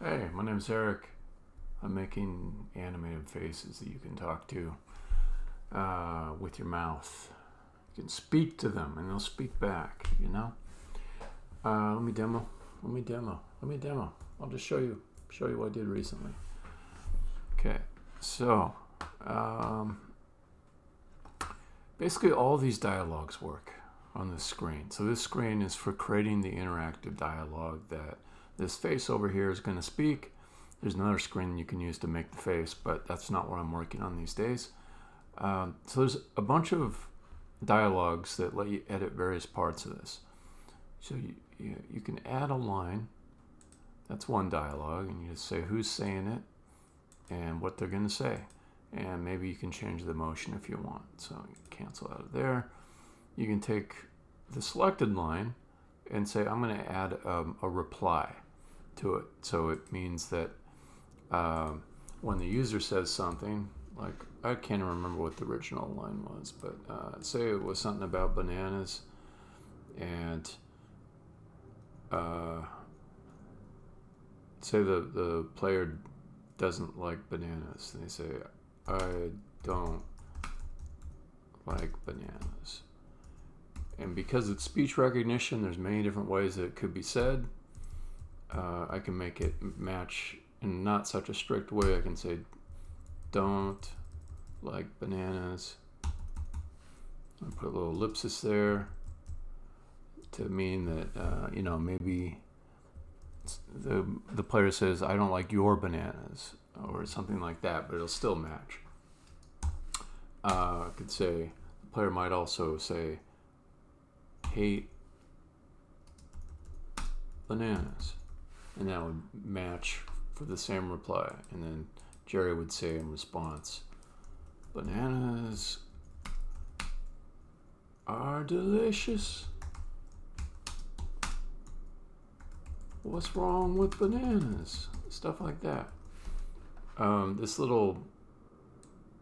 Hey, my name's Eric. I'm making animated faces that you can talk to with your mouth. You can speak to them and they'll speak back, you know? Let me demo. I'll just show you what I did recently. Okay, so basically all these dialogues work on this screen. So this screen is for creating the interactive dialogue that this face over here is going to speak. There's another screen you can use to make the face, but that's not what I'm working on these days. So there's a bunch of dialogues that let you edit various parts of this. So you can add a line. That's one dialogue, and you just say who's saying it and what they're going to say. And maybe you can change the motion if you want. So you cancel out of there. You can take the selected line and say, I'm going to add a reply to it. So it means that when the user says something, like I can't remember what the original line was, but say it was something about bananas, and say the player doesn't like bananas. They say, I don't like bananas. And because it's speech recognition, there's many different ways that it could be said. I can make it match in not such a strict way. I can say, don't like bananas. I put a little ellipsis there to mean that, maybe the player says, I don't like your bananas, or something like that, but it'll still match. I could say, the player might also say, hate bananas, and that would match for the same reply. And then Jerry would say in response, bananas are delicious. What's wrong with bananas? Stuff like that. This little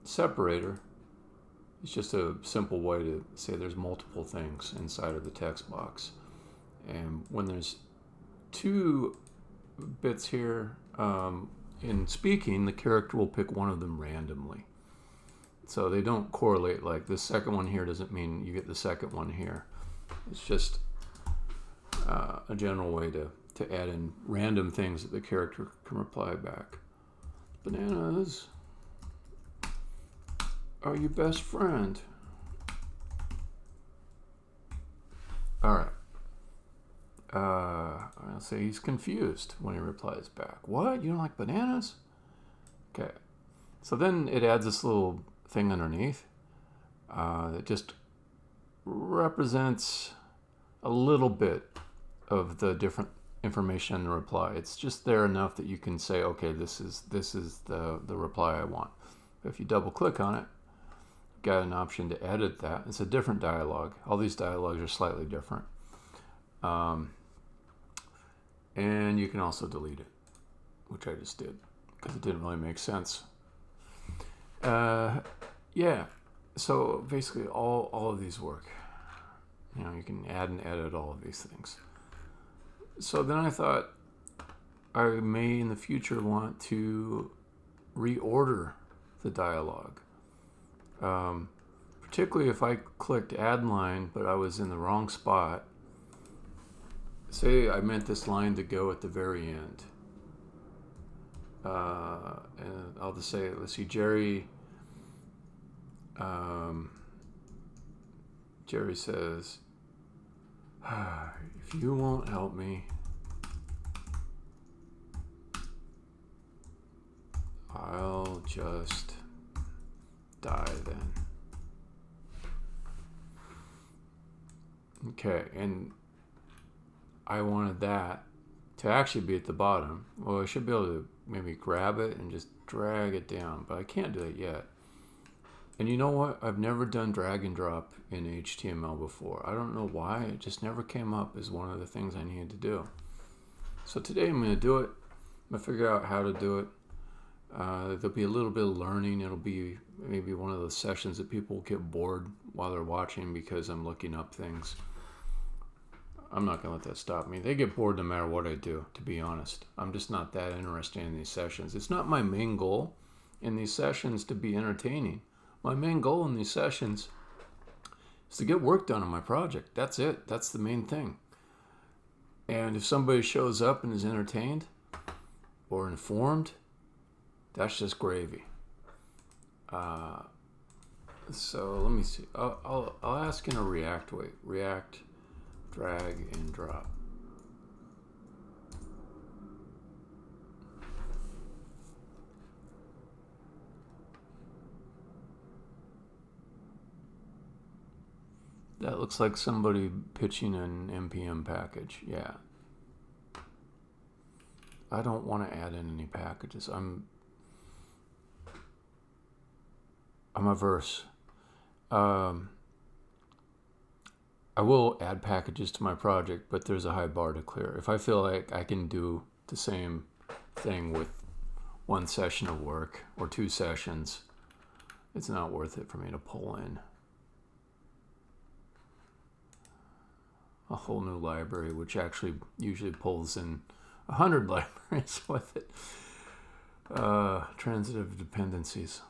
separator is just a simple way to say there's multiple things inside of the text box. And when there's two bits here, in speaking, the character will pick one of them randomly. So they don't correlate, like the second one here doesn't mean you get the second one here. It's just a general way to add in random things that the character can reply back. Bananas are your best friend. All right. I'll say he's confused when he replies back. What? You don't like bananas? Okay. So then it adds this little thing underneath that just represents a little bit of the different information in the reply. It's just there enough that you can say, okay, this is the reply I want. If you double click on it, you've got an option to edit that. It's a different dialogue. All these dialogues are slightly different. And you can also delete it, which I just did because it didn't really make sense. Yeah, so basically all of these work. You can add and edit all of these things. So then I thought I may in the future want to reorder the dialogue. Particularly if I clicked add line, but I was in the wrong spot. Say I meant this line to go at the very end. And I'll just say, let's see, Jerry says, if you won't help me, I'll just die then. Okay, and I wanted that to actually be at the bottom. Well, I should be able to maybe grab it and just drag it down, but I can't do it yet. And you know what? I've never done drag and drop in HTML before. I don't know why. It just never came up as one of the things I needed to do. So today I'm going to do it. I'm going to figure out how to do it. There'll be a little bit of learning. It'll be maybe one of those sessions that people get bored while they're watching because I'm looking up things. I'm not going to let that stop me. They get bored no matter what I do, to be honest. I'm just not that interested in these sessions. It's not my main goal in these sessions to be entertaining. My main goal in these sessions is to get work done on my project. That's it. That's the main thing. And if somebody shows up and is entertained or informed, that's just gravy. So let me see. I'll ask in a React way. React, drag, and drop. That looks like somebody pitching an NPM package. Yeah. I don't want to add in any packages. I'm averse. I will add packages to my project, but there's a high bar to clear. If I feel like I can do the same thing with one session of work or 2 sessions, it's not worth it for me to pull in a whole new library, which actually usually pulls in 100 libraries with it. Transitive dependencies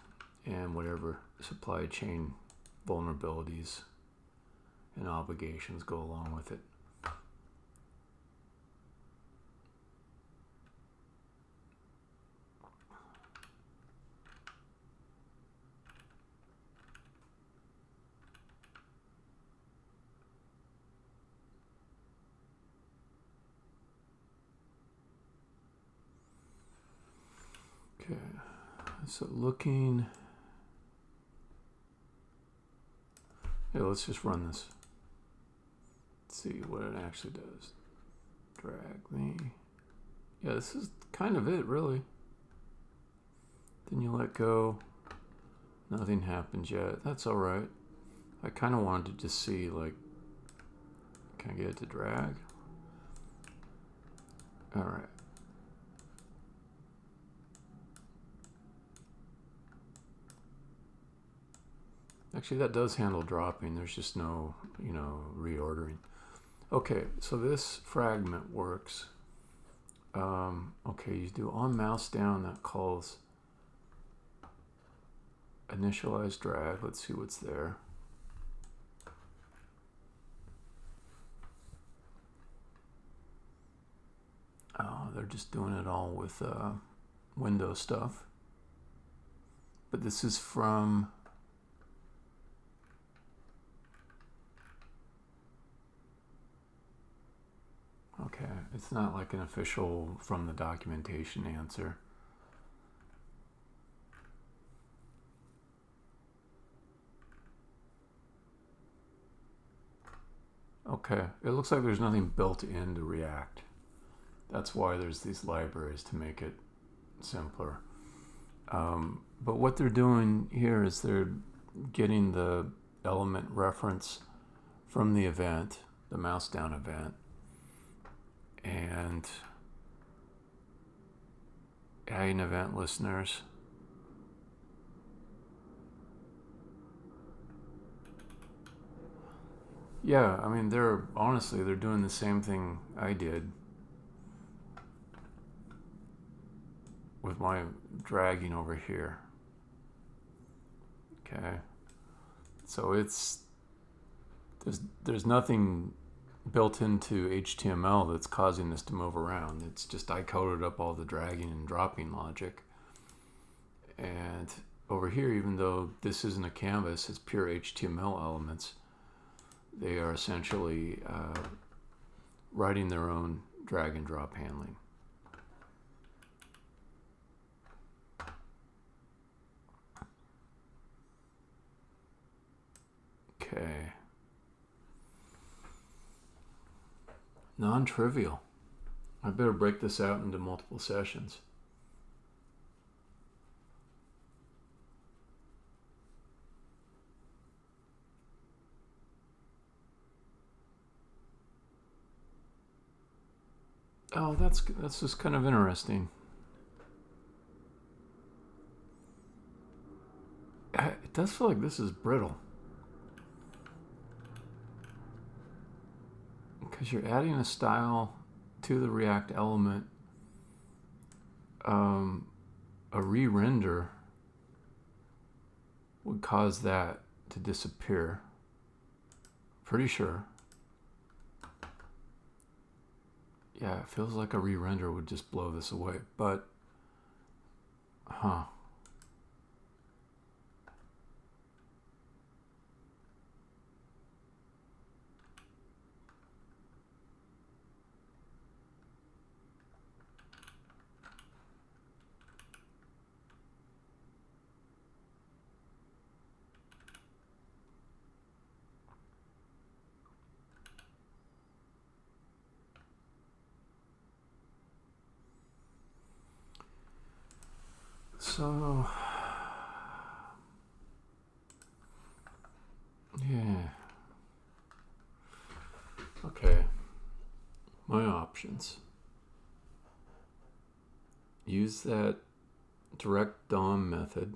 and whatever supply chain vulnerabilities and obligations go along with it. Okay, so looking. Yeah, let's just run this. Let's see what it actually does. Drag me. Yeah, this is kind of it, really. Then you let go. Nothing happens yet. That's all right. I kind of wanted to just see, like, can I get it to drag? All right. Actually, that does handle dropping. There's just no, reordering. Okay, so this fragment works. Okay, you do on mouse down, that calls initialize drag. Let's see what's there. Oh, they're just doing it all with Windows stuff. But this is from... Okay, it's not like an official from the documentation answer. Okay, it looks like there's nothing built into React. That's why there's these libraries to make it simpler. But what they're doing here is they're getting the element reference from the event, the mouse down event, and adding event listeners. Yeah, I mean, they're doing the same thing I did with my dragging over here. Okay, so there's nothing built into HTML that's causing this to move around. It's just I coded up all the dragging and dropping logic. And over here, even though this isn't a canvas, it's pure HTML elements, they are essentially writing their own drag and drop handling. Okay. non-trivial. I better break this out into multiple sessions. Oh, that's just kind of interesting. It does feel like this is brittle. Because you're adding a style to the React element. A re-render would cause that to disappear. Pretty sure. Yeah, it feels like a re-render would just blow this away, but so yeah. Okay. My options. Use that direct DOM method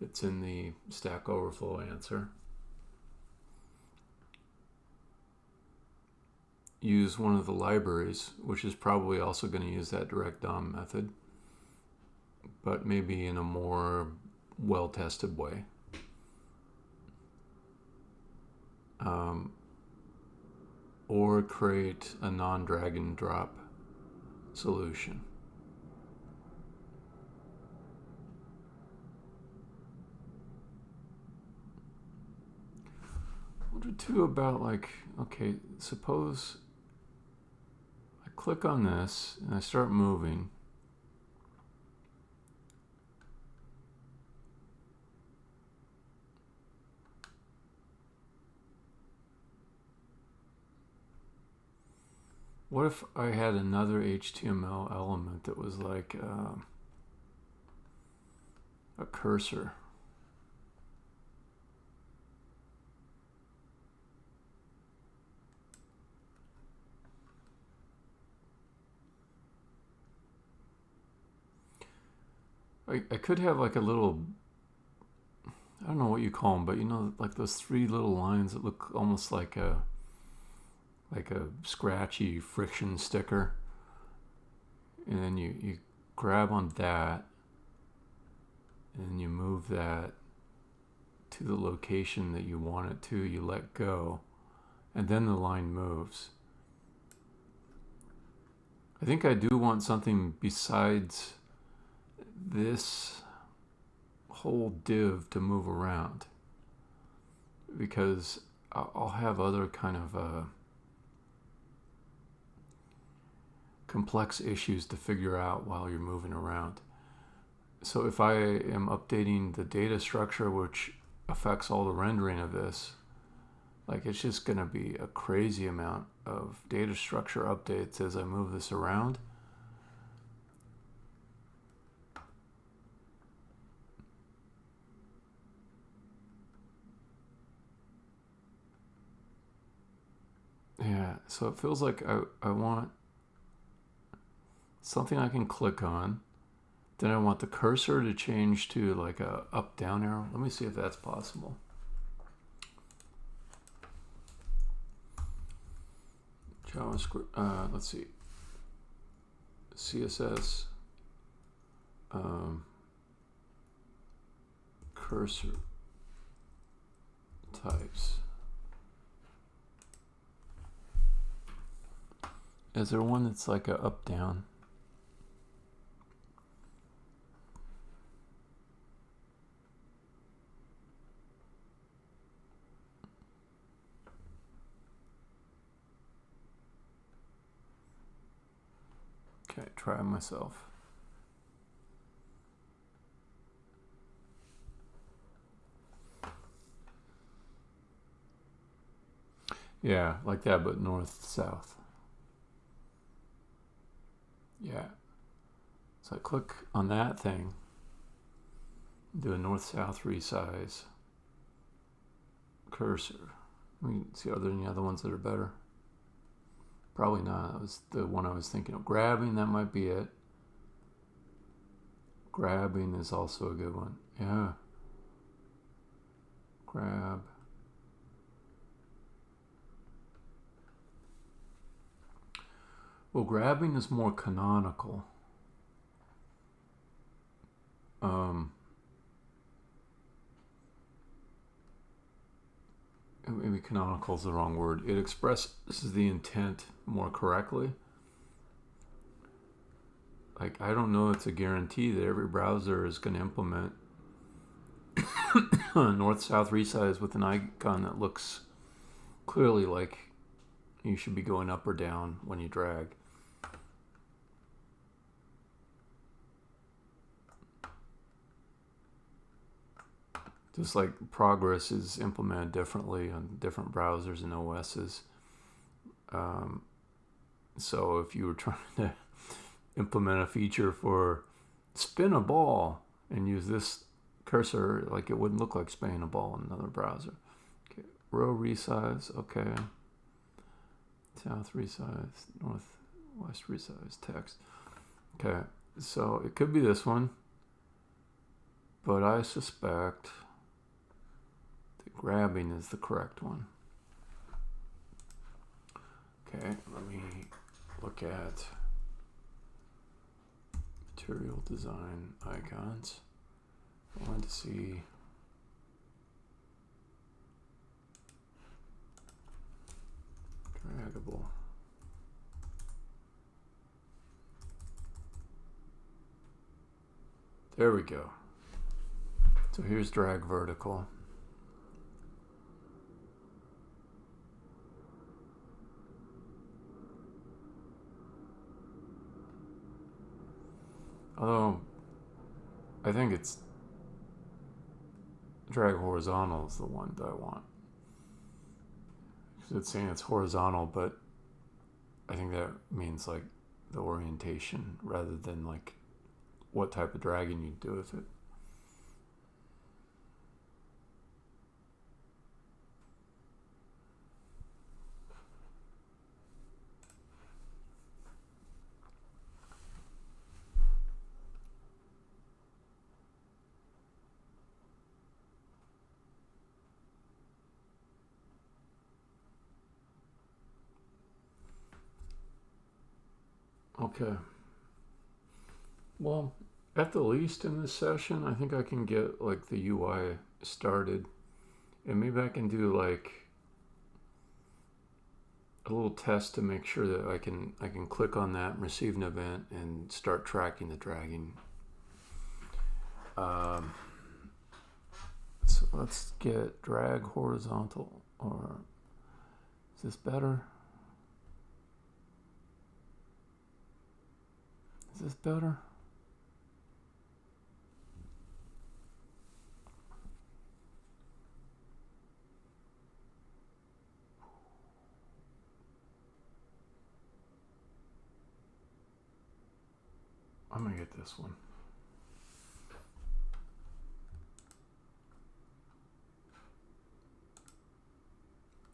that's in the Stack Overflow answer. Use one of the libraries, which is probably also going to use that direct DOM method, but maybe in a more well-tested way. Or create a non-drag and drop solution. I wonder too about, like, okay, suppose I click on this and I start moving. What if I had another HTML element that was like a cursor? I could have like a little, I don't know what you call them, but you know, like those three little lines that look almost like a scratchy friction sticker, and then you grab on that and you move that to the location that you want it to, you let go, and then the line moves. I think I do want something besides this whole div to move around, because I'll have other kind of complex issues to figure out while you're moving around. So if I am updating the data structure, which affects all the rendering of this, like it's just going to be a crazy amount of data structure updates as I move this around. Yeah, so it feels like I want something I can click on. Then I want the cursor to change to like a up-down arrow. Let me see if that's possible. JavaScript, let's see. CSS, cursor types. Is there one that's like a up-down? Okay, try myself. Yeah, like that, but north-south. Yeah. So I click on that thing, do a north-south resize cursor. We can see, are there any other ones that are better? Probably not. That was the one I was thinking of. Grabbing, that might be it. Grabbing is also a good one. Yeah. Grab. Well, grabbing is more canonical. Maybe canonical is the wrong word. It expresses the intent more correctly. Like, I don't know it's a guarantee that every browser is going to implement north-south resize with an icon that looks clearly like you should be going up or down when you drag. Just like progress is implemented differently on different browsers and OSs. So if you were trying to implement a feature for spin a ball and use this cursor, like, it wouldn't look like spinning a ball in another browser. Okay. Row resize, okay. South resize, northwest resize, text. Okay, so it could be this one, but I suspect that grabbing is the correct one. Okay, let me look at material design icons. I want to see draggable. There we go. So here's drag vertical. Although I think it's drag horizontal is the one that I want. Because it's saying it's horizontal, but I think that means like the orientation rather than like what type of dragging you do with it. Okay. Well, at the least in this session, I think I can get like the UI started, and maybe I can do like a little test to make sure that I can click on that and receive an event and start tracking the dragging. So let's get drag horizontal, or is this better? Is this better? I'm gonna get this one.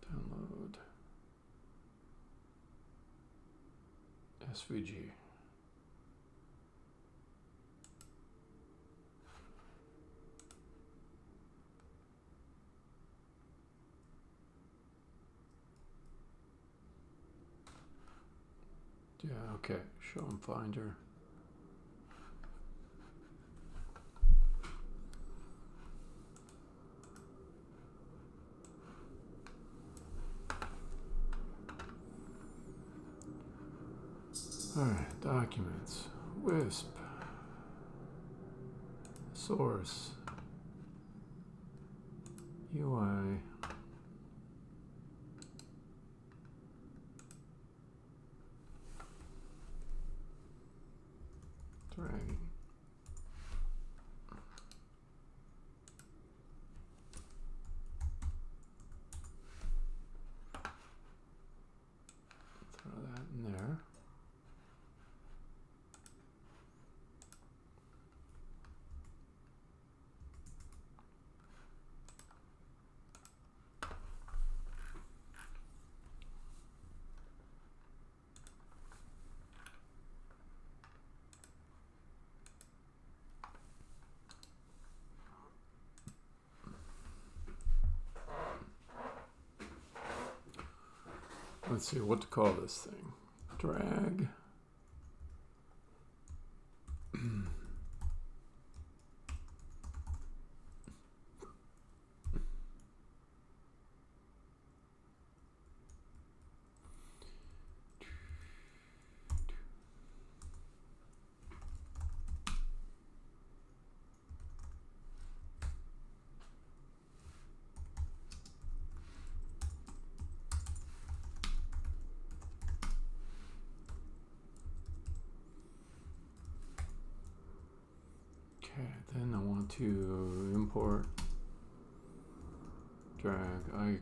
Download SVG. Yeah, okay. Show and Finder. Alright, documents. Wisp. Source. UI. Dragging. Throw that in there. let's see what to call this thing. Drag. Okay, then I want to import, drag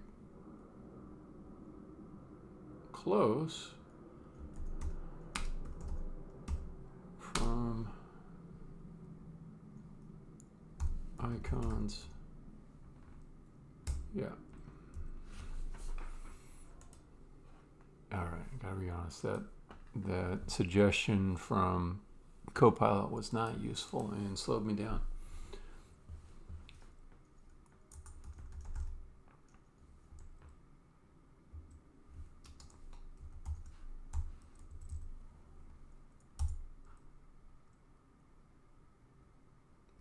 close from icons. Yeah. All right, I gotta be honest, that suggestion from Copilot was not useful and slowed me down.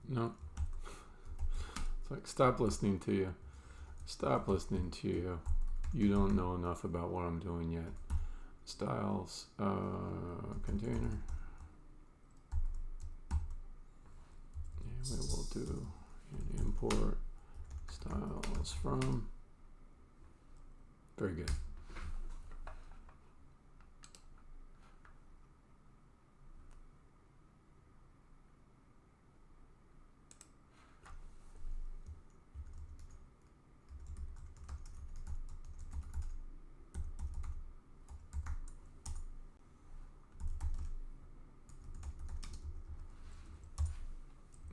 No. It's like, stop listening to you. Stop listening to you. You don't know enough about what I'm doing yet. Styles, container. And we will do an import styles from. Very good.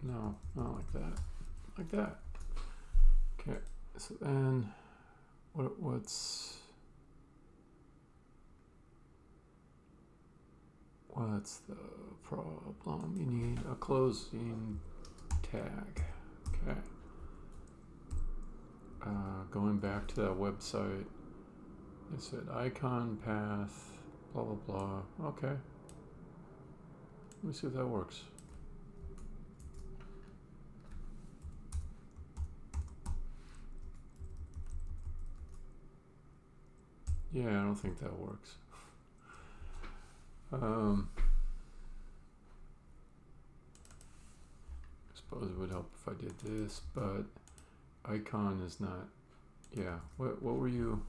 No, not like that. Like that. Okay, so then what's the problem? You need a closing tag. Okay. Going back to that website, it said icon path, blah blah blah. Okay. Let me see if that works. Yeah, I don't think that works. I suppose it would help if I did this, but icon is not. Yeah, what were you?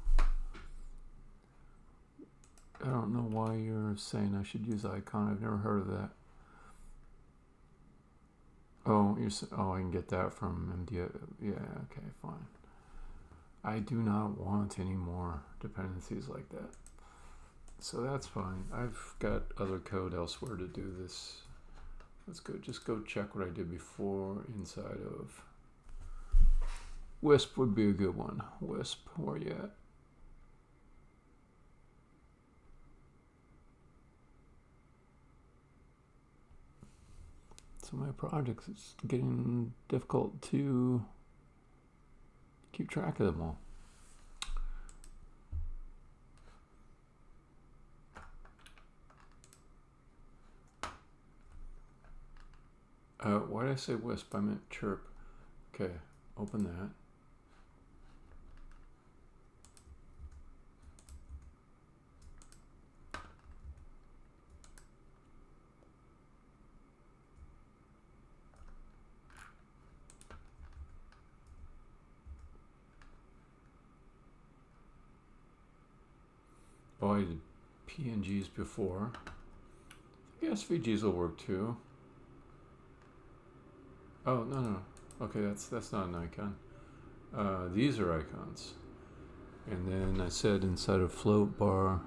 I don't know why you're saying I should use icon. I've never heard of that. Oh, I can get that from MD. Yeah, okay, fine. I do not want any more dependencies like that. So that's fine. I've got other code elsewhere to do this. Let's just go check what I did before inside of Wisp would be a good one. Wisp, where you at? So my projects, it's getting difficult to keep track of them all. Why did I say Wisp? I meant chirp. Okay, open that. Oh, I did PNGs before. I think SVGs will work too. Oh, no. Okay, that's not an icon. These are icons. And then I said inside of float bar,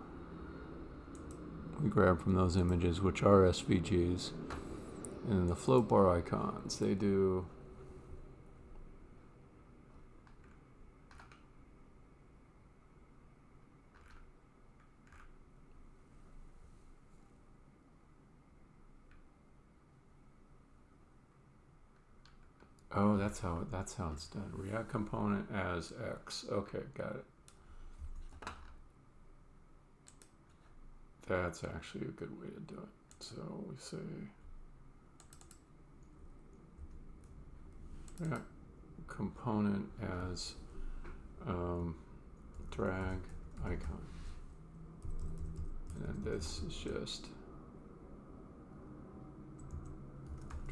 we grab from those images, which are SVGs. And then the float bar icons, they do. Oh, that's how it's done. React component as X. Okay, got it. That's actually a good way to do it. So we say that component as drag icon. And then this is just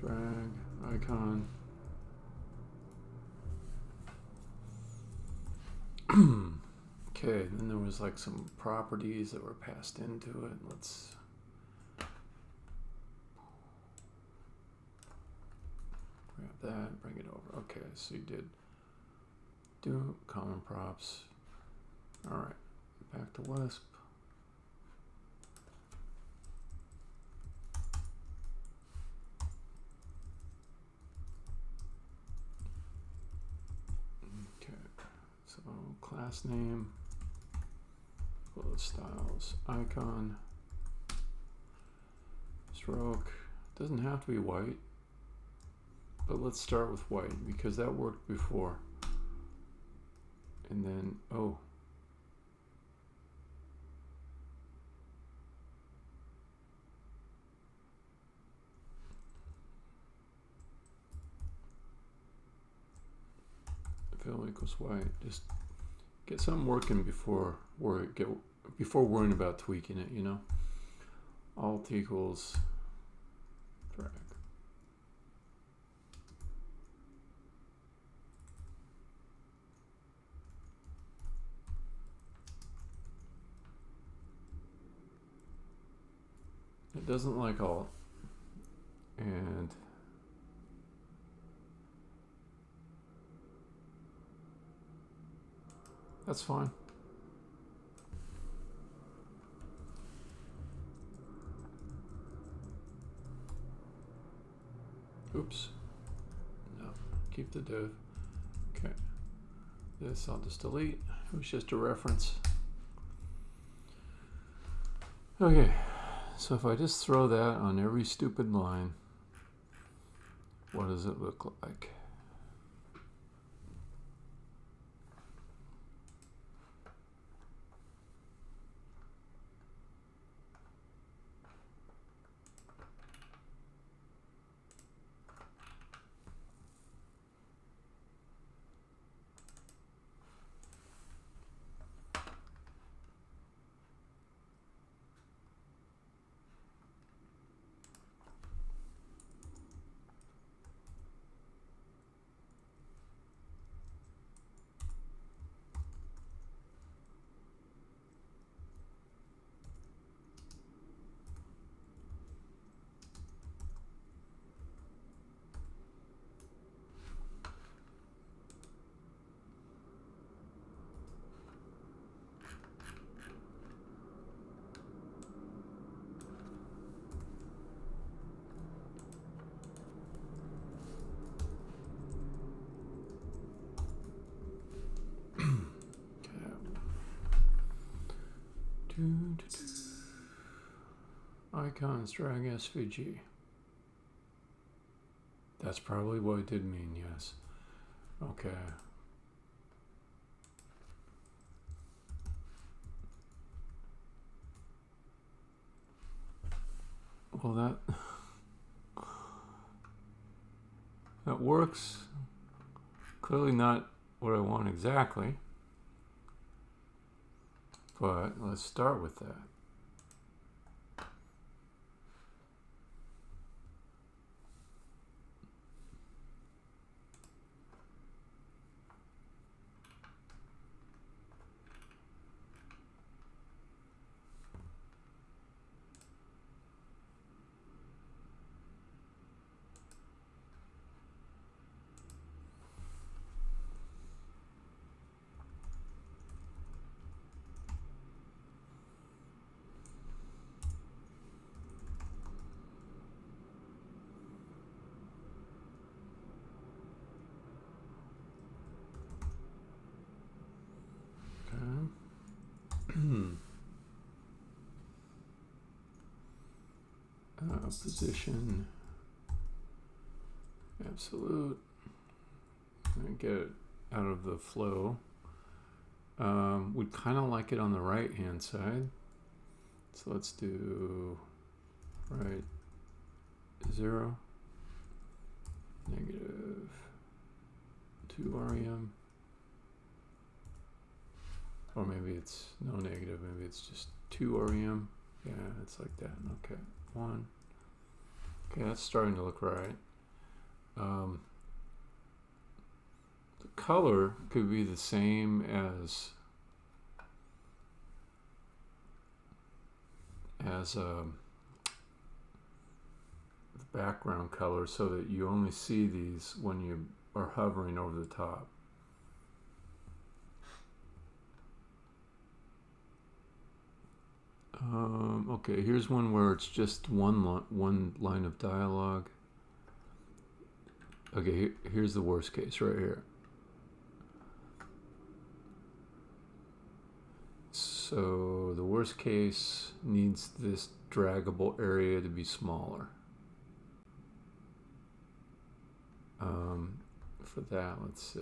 drag icon. Okay, then there was like some properties that were passed into it. Let's grab that, bring it over. Okay, so you did do common props. All right, back to Wisp. Okay, so class name, close styles, icon, stroke. Doesn't have to be white, but let's start with white because that worked before. And then, oh. Fill equals white. Just get something working before worrying about tweaking it, you know. Alt equals drag. It doesn't like alt, and that's fine. Oops. No, keep the div. Okay. This I'll just delete. It was just a reference. Okay. So if I just throw that on every stupid line, what does it look like? Icons drag SVG. That's probably what it did mean, yes. Okay. Well, that works. Clearly not what I want exactly. But let's start with that. Position absolute. Get it out of the flow. We'd kind of like it on the right hand side, So let's do right 0, negative 2 rem. Or maybe it's no negative, maybe it's just 2 rem. Yeah, it's like that. Okay, 1. Okay, that's starting to look right. The color could be the same as the background color, so that you only see these when you are hovering over the top. Okay, here's one where it's just one line of dialogue. Okay, here's the worst case right here. So the worst case needs this draggable area to be smaller. For that, let's see.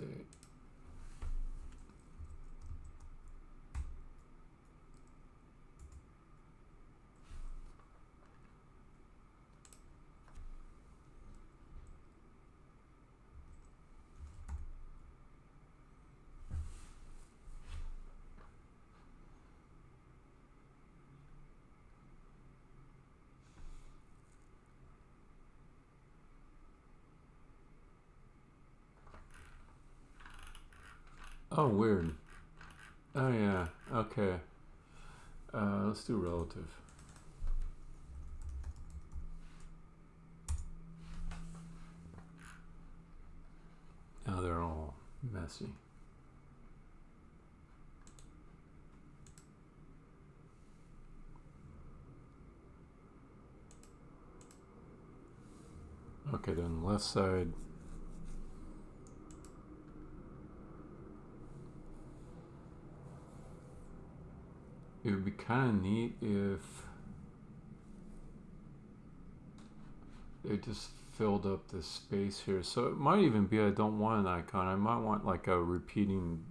Oh, weird. Oh, yeah. Okay. Let's do relative. Now they're all messy. Okay, then the left side. It would be kind of neat if they just filled up this space here. So it might even be I don't want an icon. I might want like a repeating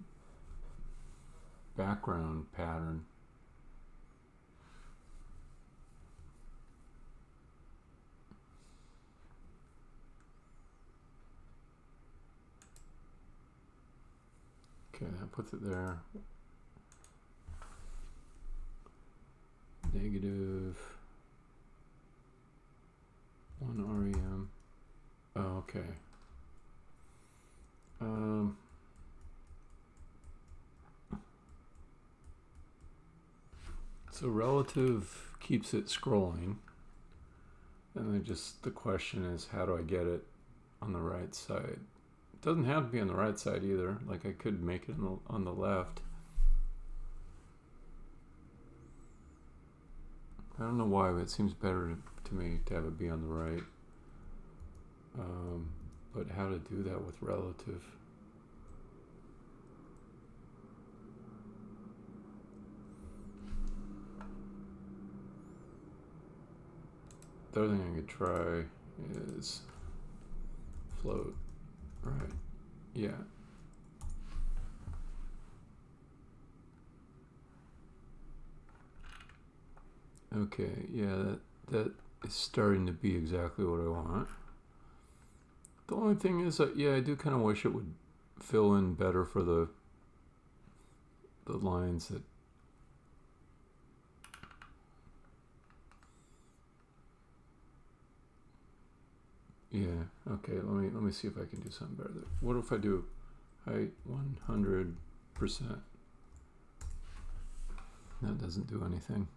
background pattern. Okay, that puts it there. Negative 1 rem. Oh, okay. So relative keeps it scrolling, and then just the question is, how do I get it on the right side? It doesn't have to be on the right side either. Like I could make it on the left. I don't know why, but it seems better to me to have it be on the right. But how to do that with relative? The other thing I could try is float. Right. Yeah. Okay, yeah, that is starting to be exactly what I want. The only thing is that, yeah, I do kind of wish it would fill in better for the lines that. Yeah, okay, let me see if I can do something better there. What if I do height 100%? That doesn't do anything.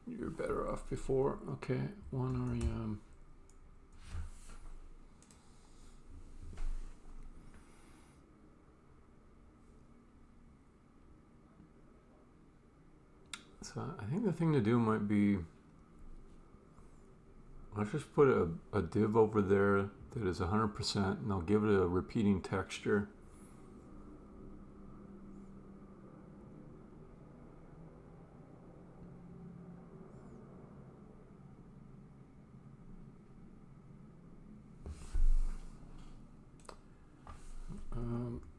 You're better off before. Okay, 1 rem. So I think the thing to do might be, let's just put a div over there that is 100%, and I'll give it a repeating texture.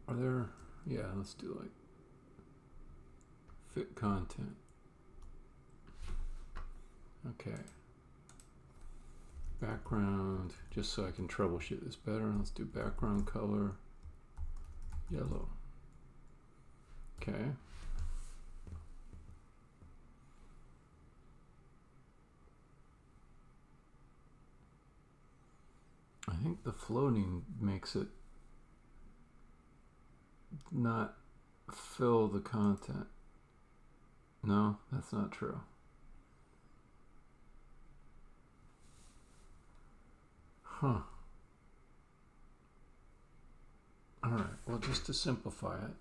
Are there? Yeah, let's do like Fit content. Okay. Background, just so I can troubleshoot this better. Let's do background color, yellow. Okay. I think the floating makes it not fill the content. No, that's not true. Huh. Alright, well, just to simplify it,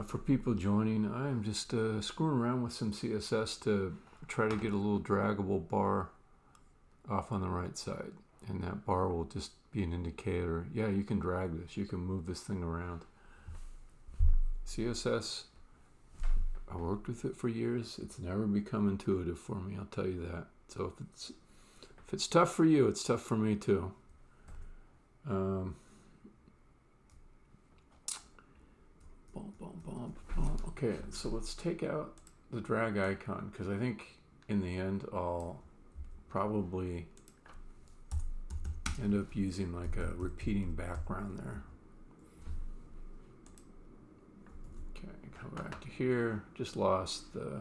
for people joining, I am just screwing around with some CSS to try to get a little draggable bar off on the right side. And that bar will just be an indicator. Yeah, you can drag this. You can move this thing around. CSS, I worked with it for years. It's never become intuitive for me, I'll tell you that. So if it's tough for you, it's tough for me too. Okay, so let's take out the drag icon, because I think in the end I'll probably end up using like a repeating background there. Okay, come back to here. Just lost the...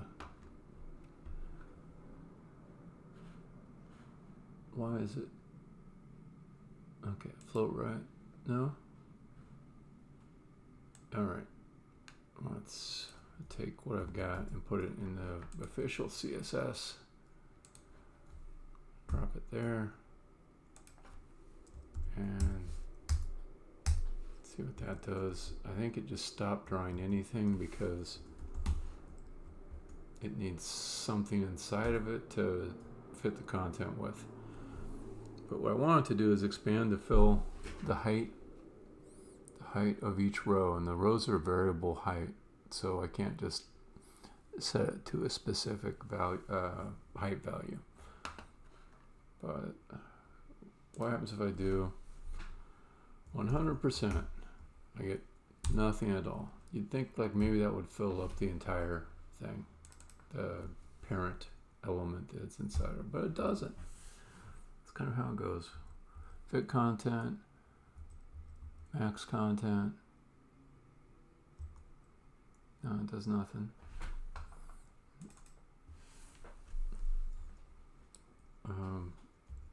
Why is it? Okay, float right. No? Alright. Let's take what I've got and put it in the official CSS. Drop it there. And see what that does. I think it just stopped drawing anything because it needs something inside of it to fit the content with. But what I wanted to do is expand to fill the height of each row, and the rows are variable height, so I can't just set it to a specific value, height value. But what happens if I do 100%? I get nothing at all. You'd think like maybe that would fill up the entire thing, the parent element that's inside it, but it doesn't. That's kind of how it goes. Fit content, max content. No, it does nothing.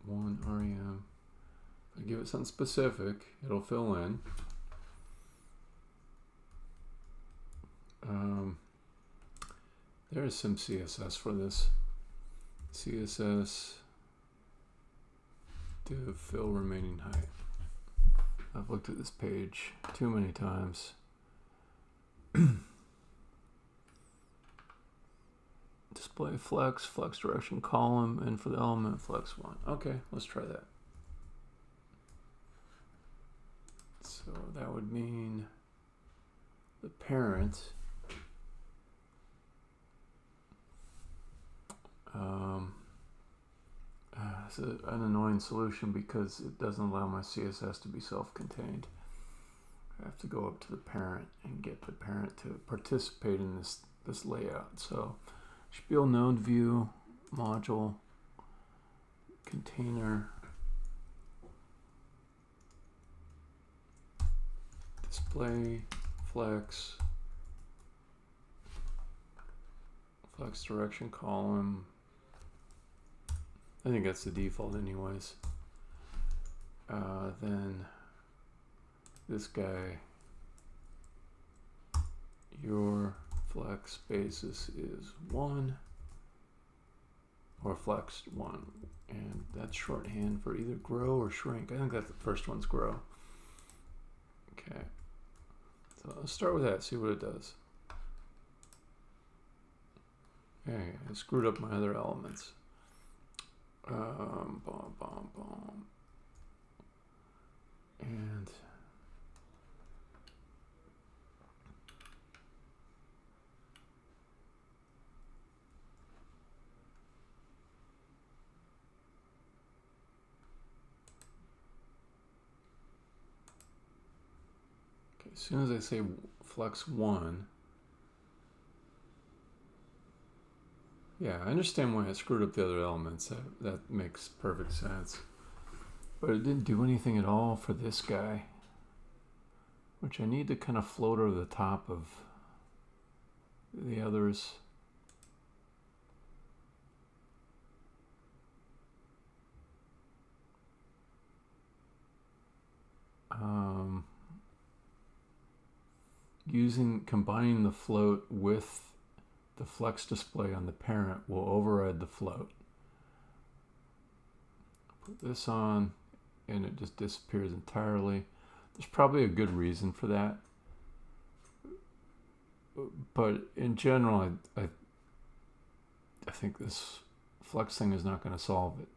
One rem. If I give it something specific, it'll fill in. There's some CSS for this. CSS to fill remaining height. I've looked at this page too many times. Display flex direction column, and for the element flex 1. Okay, let's try that. So that would mean the parent it's an annoying solution because it doesn't allow my CSS to be self-contained. I have to go up to the parent and get the parent to participate in this layout. So Spiel node view module container display flex direction column. I think that's the default anyways. Then this guy, your flex basis is 1 or flex 1, and that's shorthand for either grow or shrink. I think that the first one's grow. Okay, so let's start with that, see what it does. Okay, I screwed up my other elements. And okay, as soon as I say flex 1. Yeah, I understand why it screwed up the other elements. That makes perfect sense. But it didn't do anything at all for this guy, which I need to kind of float over the top of the others. Combining the float with the flex display on the parent will override the float. Put this on and it just disappears entirely. There's probably a good reason for that, but in general I think this flex thing is not going to solve it.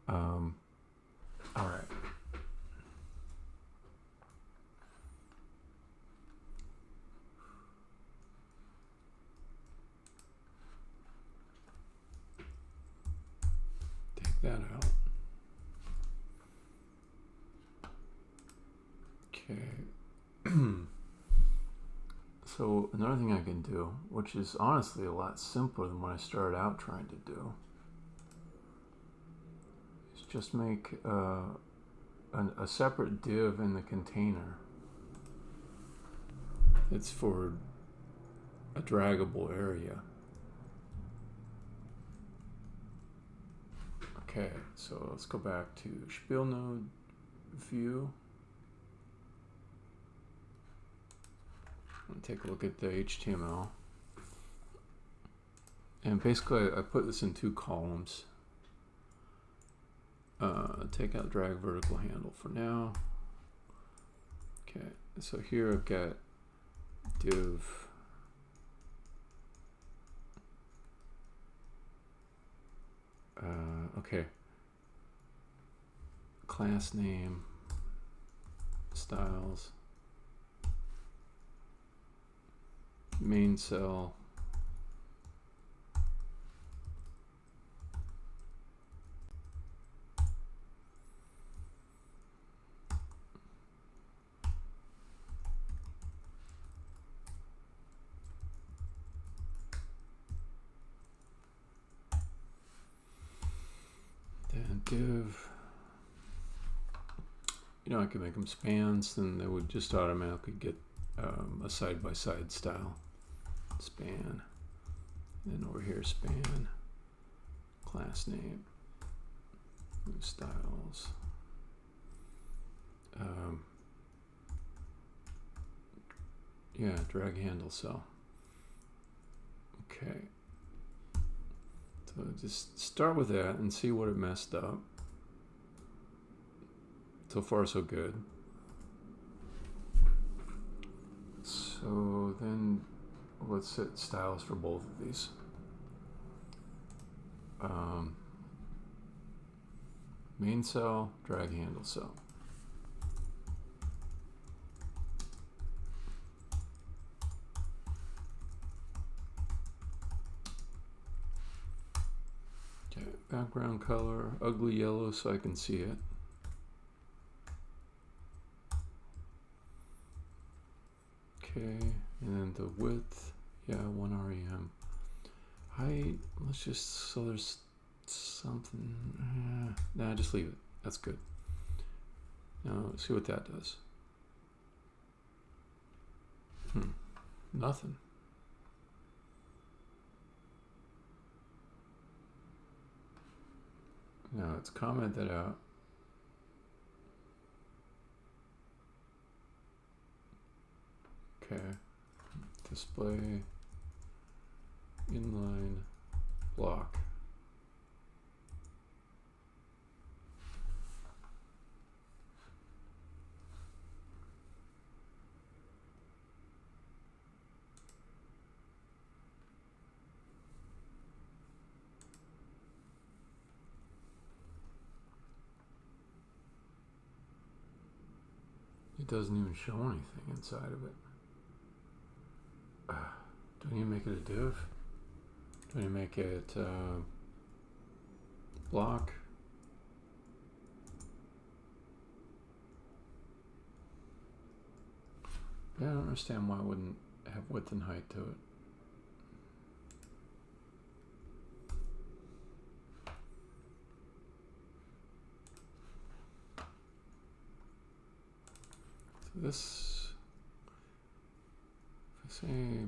All right. Take that out. Okay. So another thing I can do, which is honestly a lot simpler than what I started out trying to do, is just make a separate div in the container. It's for a draggable area. Okay, so let's go back to Spiel node view. And take a look at the HTML. And basically I put this in 2 columns. Take out drag vertical handle for now. Okay, so here I've got div okay, class name, styles, main cell, then div, I can make them spans, then they would just automatically get a side-by-side style. Span, and then over here span, class name, styles, yeah, drag handle cell. Okay, so just start with that and see what it messed up. So far so good. So then let's set styles for both of these. Main cell, drag handle cell. Okay, background color, ugly yellow so I can see it. Okay, and then the width, yeah, 1 rem. Height, let's just, so there's something, nah, just leave it, that's good. Now, let's see what that does. Nothing. Now, let's comment that out. Okay, display inline block. It doesn't even show anything inside of it. Do I need to make it a div? Do I need to make it block? I don't understand why it wouldn't have width and height to it. So this, if I say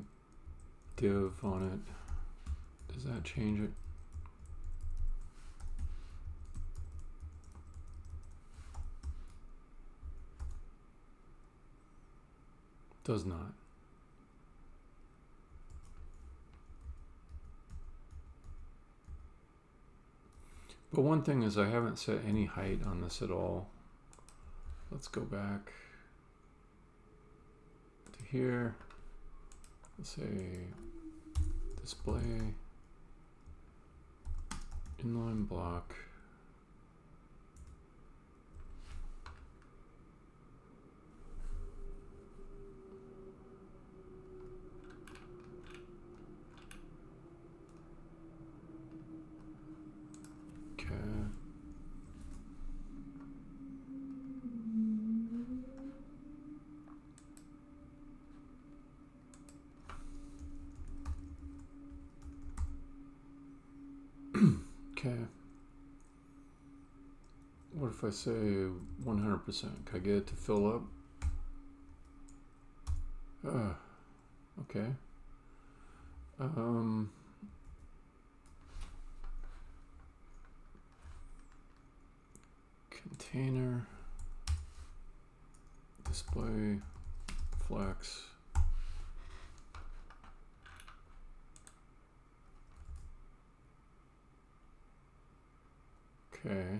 div on it, does that change it? Does not. But one thing is I haven't set any height on this at all. Let's go back to here. Let's say display inline block. Okay. What if I say 100%? Can I get it to fill up? Okay. Container, display, flex. Okay.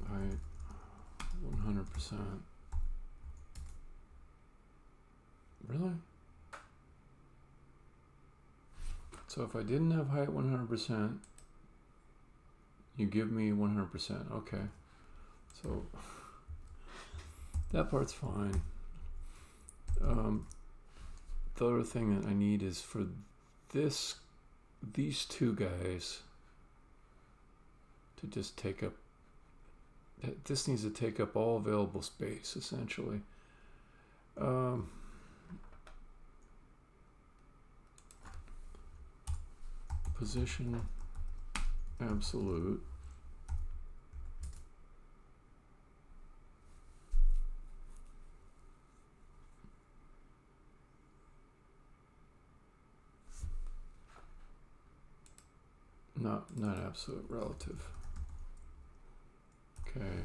Height 100%. Really? So if I didn't have height 100%, you give me 100%. Okay. So that part's fine. The other thing that I need is for these two guys to just take up, this needs to take up all available space, essentially. Position absolute. Not absolute, relative. Okay.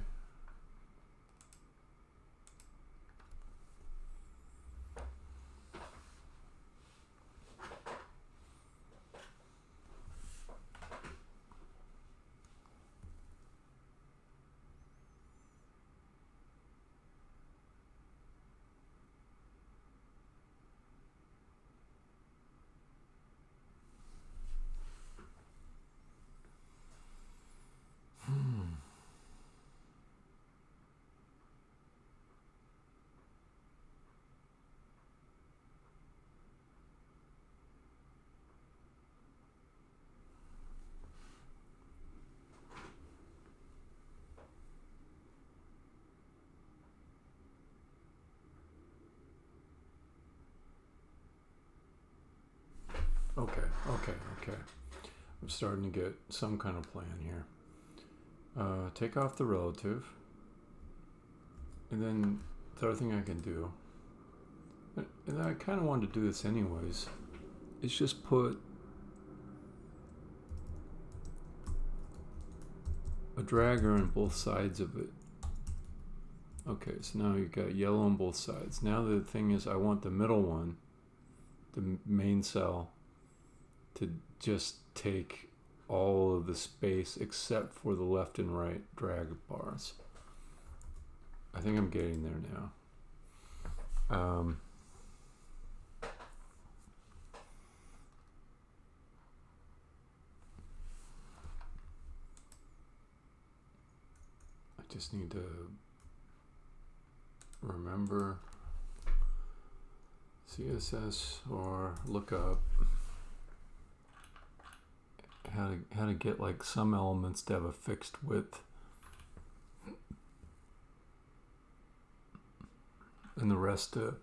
Okay. I'm starting to get some kind of plan here. Take off the relative. And then the other thing I can do, and I kind of wanted to do this anyways, is just put a dragger on both sides of it. Okay, so now you've got yellow on both sides. Now the thing is, I want the middle one, the main cell, to just take all of the space except for the left and right drag bars. I think I'm getting there now. I just need to remember CSS or lookup how to get like some elements to have a fixed width and the rest to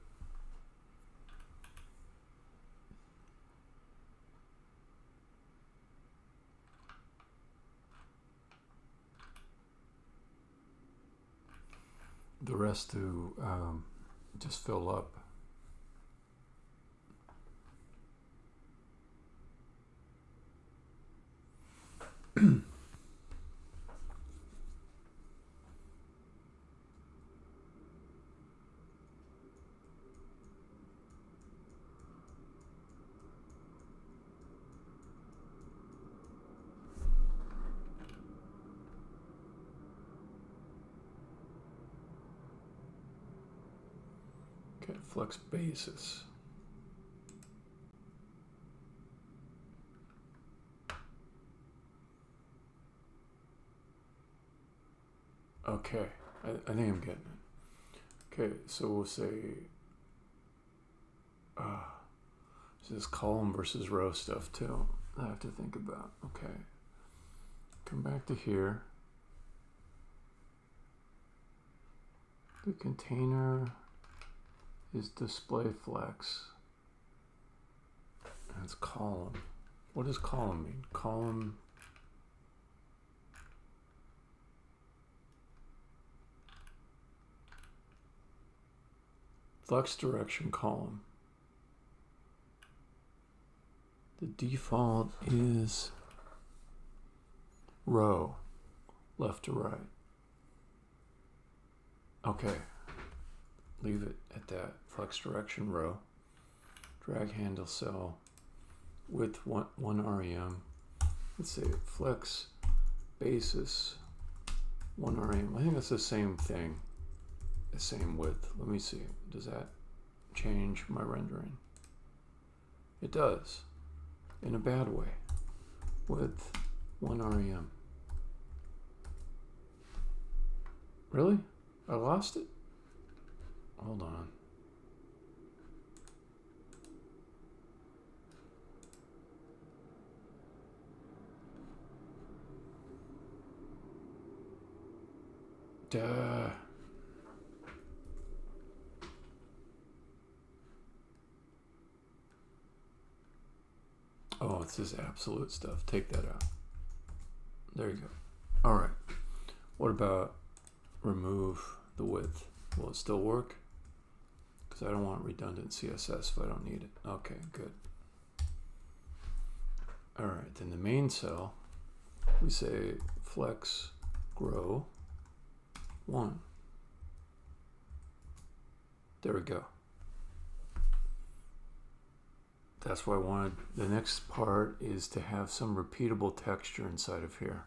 just fill up. Okay, flex basis. Okay, I think I'm getting it. Okay, so we'll say this column versus row stuff too. I have to think about. Okay, come back to here. The container is display flex. And it's column. What does column mean? Column. Flex direction column. The default is row, left to right. Okay, leave it at that. Flex direction row, drag handle cell, width one rem. Let's say flex basis 1 rem. I think that's the same thing, the same width. Let me see. Does that change my rendering? It does, in a bad way. Width 1 rem. Really? I lost it? Hold on. Duh. Oh, it's this absolute stuff. Take that out. There you go. All right. What about remove the width? Will it still work? Because I don't want redundant CSS if I don't need it. Okay, good. All right, then the main cell, we say flex grow 1. There we go. That's what I wanted. The next part is to have some repeatable texture inside of here.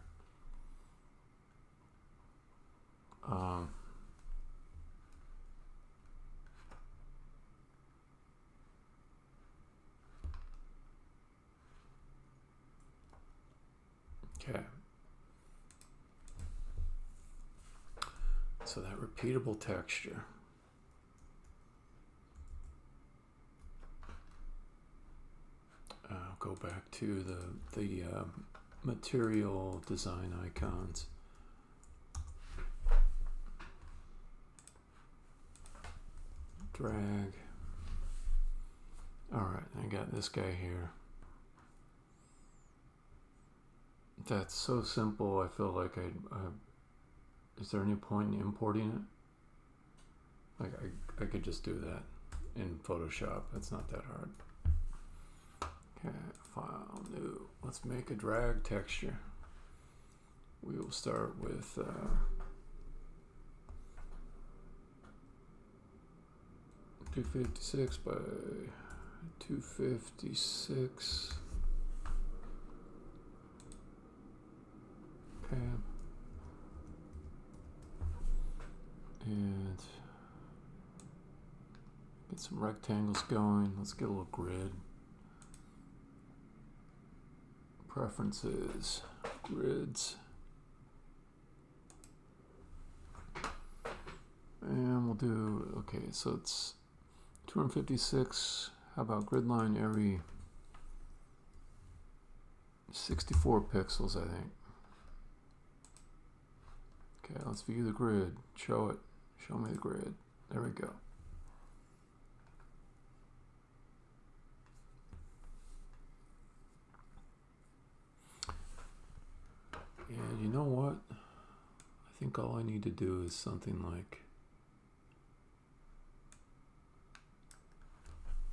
Okay. So that repeatable texture. Go back to the material design icons. Drag. All right, I got this guy here. That's so simple. I feel like is there any point in importing it? Like I could just do that in Photoshop. It's not that hard. Okay, file, new. Let's make a drag texture. We will start with 256 by 256. Okay. And get some rectangles going. Let's get a little grid. Preferences, grids. And we'll do, okay, so it's 256. How about grid line every 64 pixels, I think. Okay, let's view the grid. Show it. Show me the grid. There we go. And you know what? I think all I need to do is something like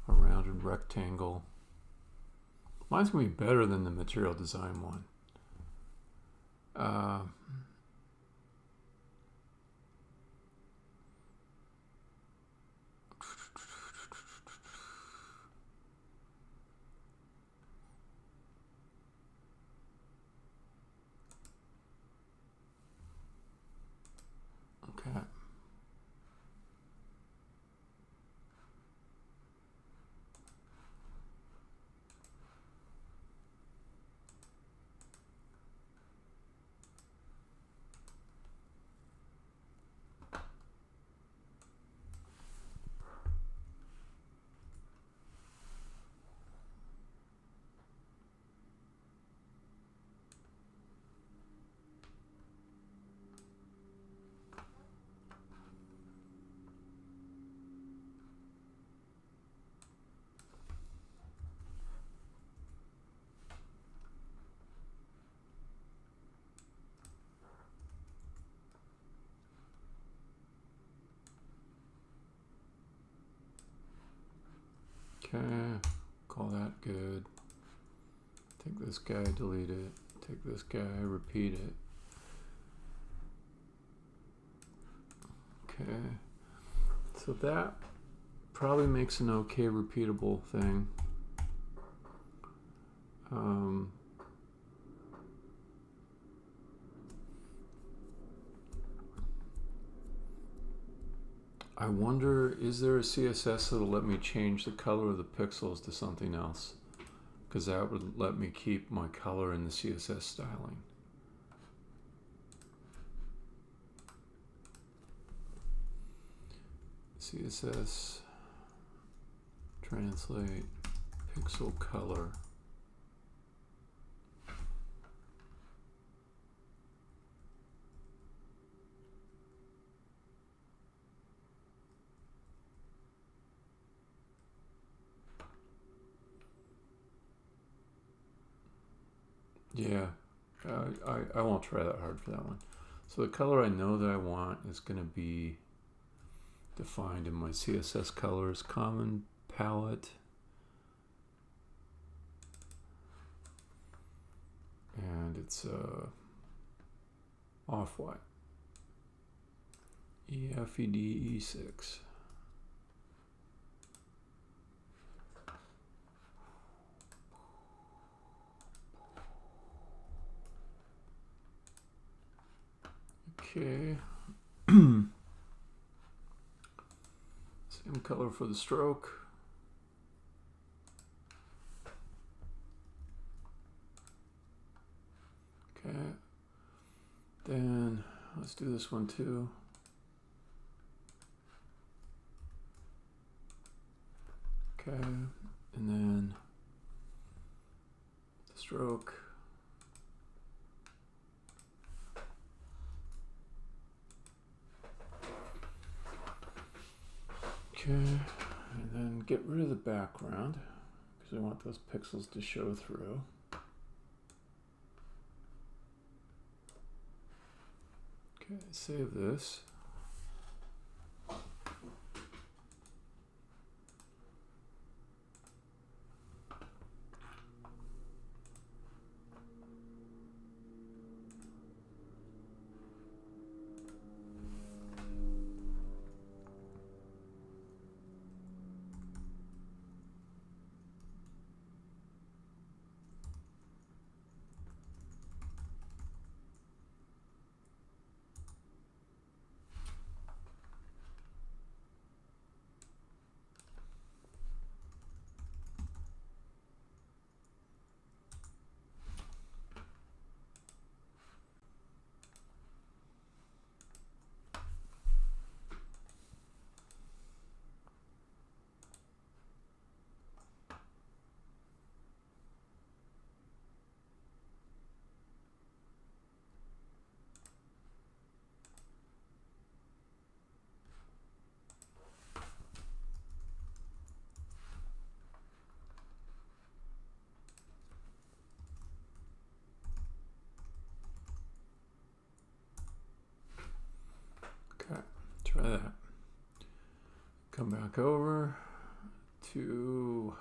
a rounded rectangle. Mine's going to be better than the material design one. Okay. Okay, call that good. Take this guy, delete it. Take this guy, repeat it. Okay, so that probably makes an okay repeatable thing. I wonder, is there a CSS that'll let me change the color of the pixels to something else? Because that would let me keep my color in the CSS styling. CSS, translate, pixel color. Yeah, I won't try that hard for that one. So the color I know that I want is going to be defined in my CSS colors, common palette, and it's off-white, EFED E6. Okay. Same color for the stroke. Okay. Then let's do this one too. Okay. And then the stroke. Okay, and then get rid of the background because I want those pixels to show through. Okay, save this. come back over to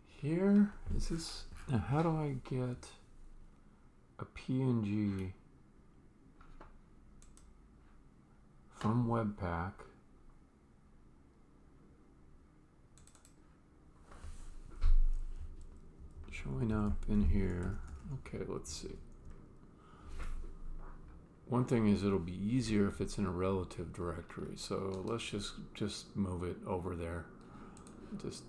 here. Is this, now how do I get a PNG from Webpack showing up in here? Okay, let's see. One thing is it'll be easier if it's in a relative directory. So let's just move it over there. Just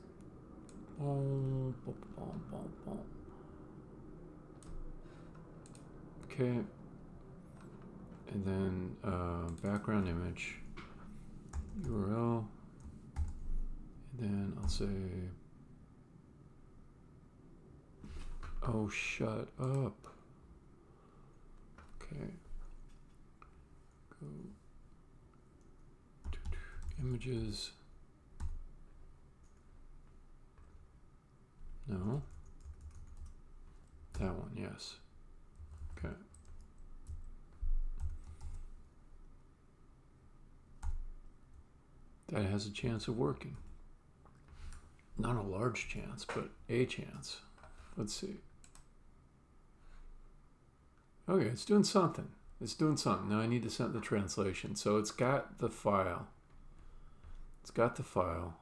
boom, boom, boom, boom, boom. Okay. And then background image URL. And then I'll say, oh, shut up. Okay. Go to images. No. That one, yes. Okay. That has a chance of working. Not a large chance, but a chance. Let's see. Okay, it's doing something. It's doing something. Now I need to send the translation. So it's got the file. It's got the file.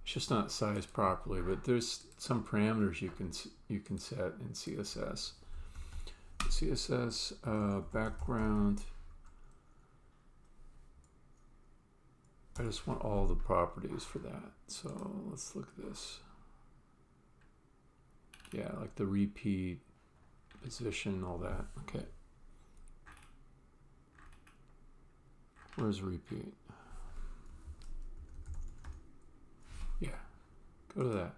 It's just not sized properly, but there's some parameters you can set in CSS. CSS background. I just want all the properties for that. So let's look at this. Yeah, like the repeat, position, all that. Okay. Where's repeat? Yeah, go to that.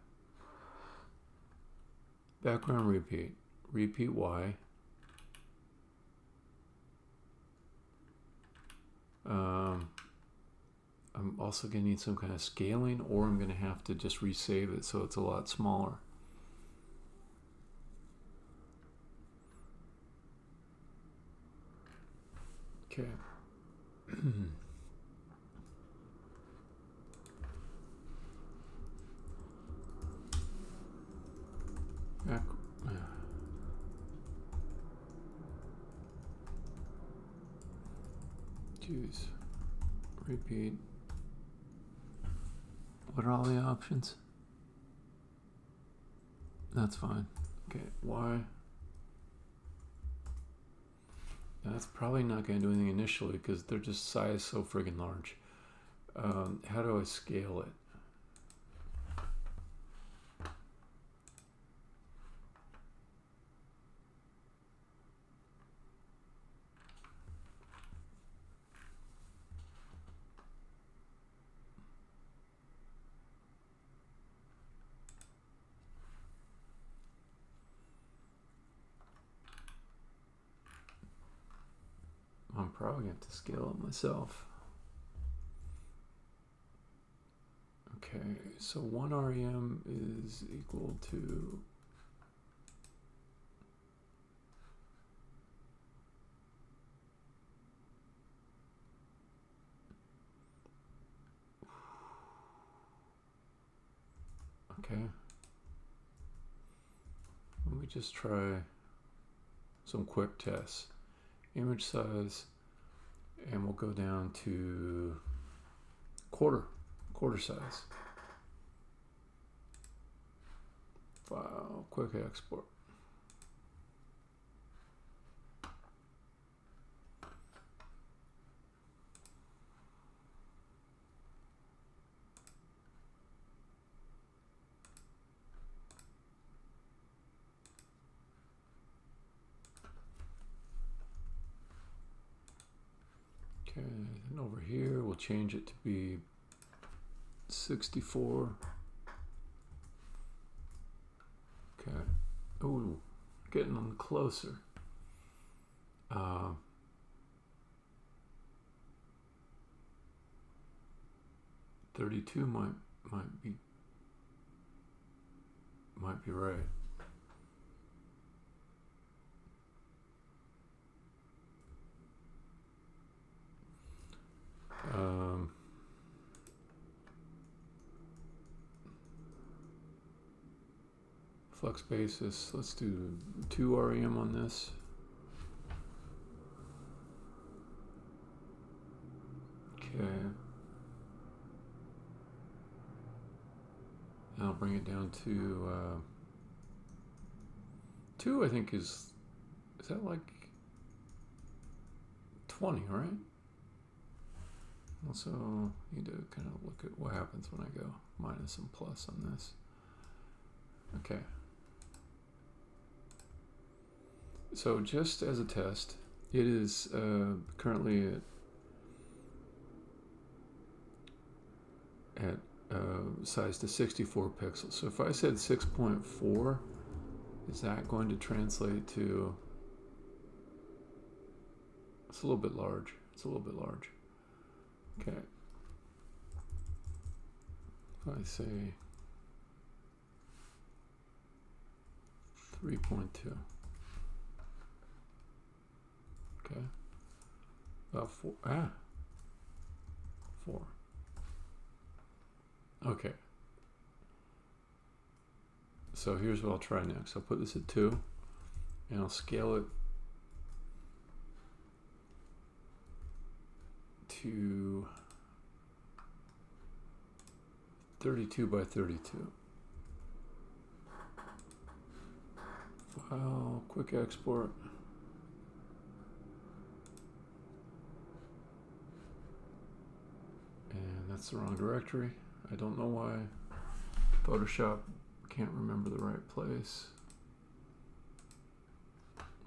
Background repeat. Repeat Y. I'm also going to need some kind of scaling, or I'm going to have to just resave it so it's a lot smaller. Okay. Back. Choose. Repeat. What are all the options? That's fine. Okay, Y. That's probably not going to do anything initially because they're just sized so friggin' large. How do I scale it? I'm probably going to have to scale it myself. Okay, so 1 REM is equal to okay. Let me just try some quick tests. Image size, and we'll go down to quarter size. File, quick export. Okay, and over here we'll change it to be 64. Okay. Ooh, getting on closer. 32 might be right. Flux basis. Let's do 2 REM on this. Okay. And I'll bring it down to 2. I think is that like 20, right? Also, need to kind of look at what happens when I go minus and plus on this. Okay. So just as a test, it is currently at size to 64 pixels. So if I said 6.4, is that going to translate to? It's a little bit large. It's a little bit large. Okay. If I say 3.2. Okay. About 4. 4. Okay. So here's what I'll try next. I'll put this at 2, and I'll scale it to 32 by 32. File, quick export. And that's the wrong directory. I don't know why. Photoshop can't remember the right place.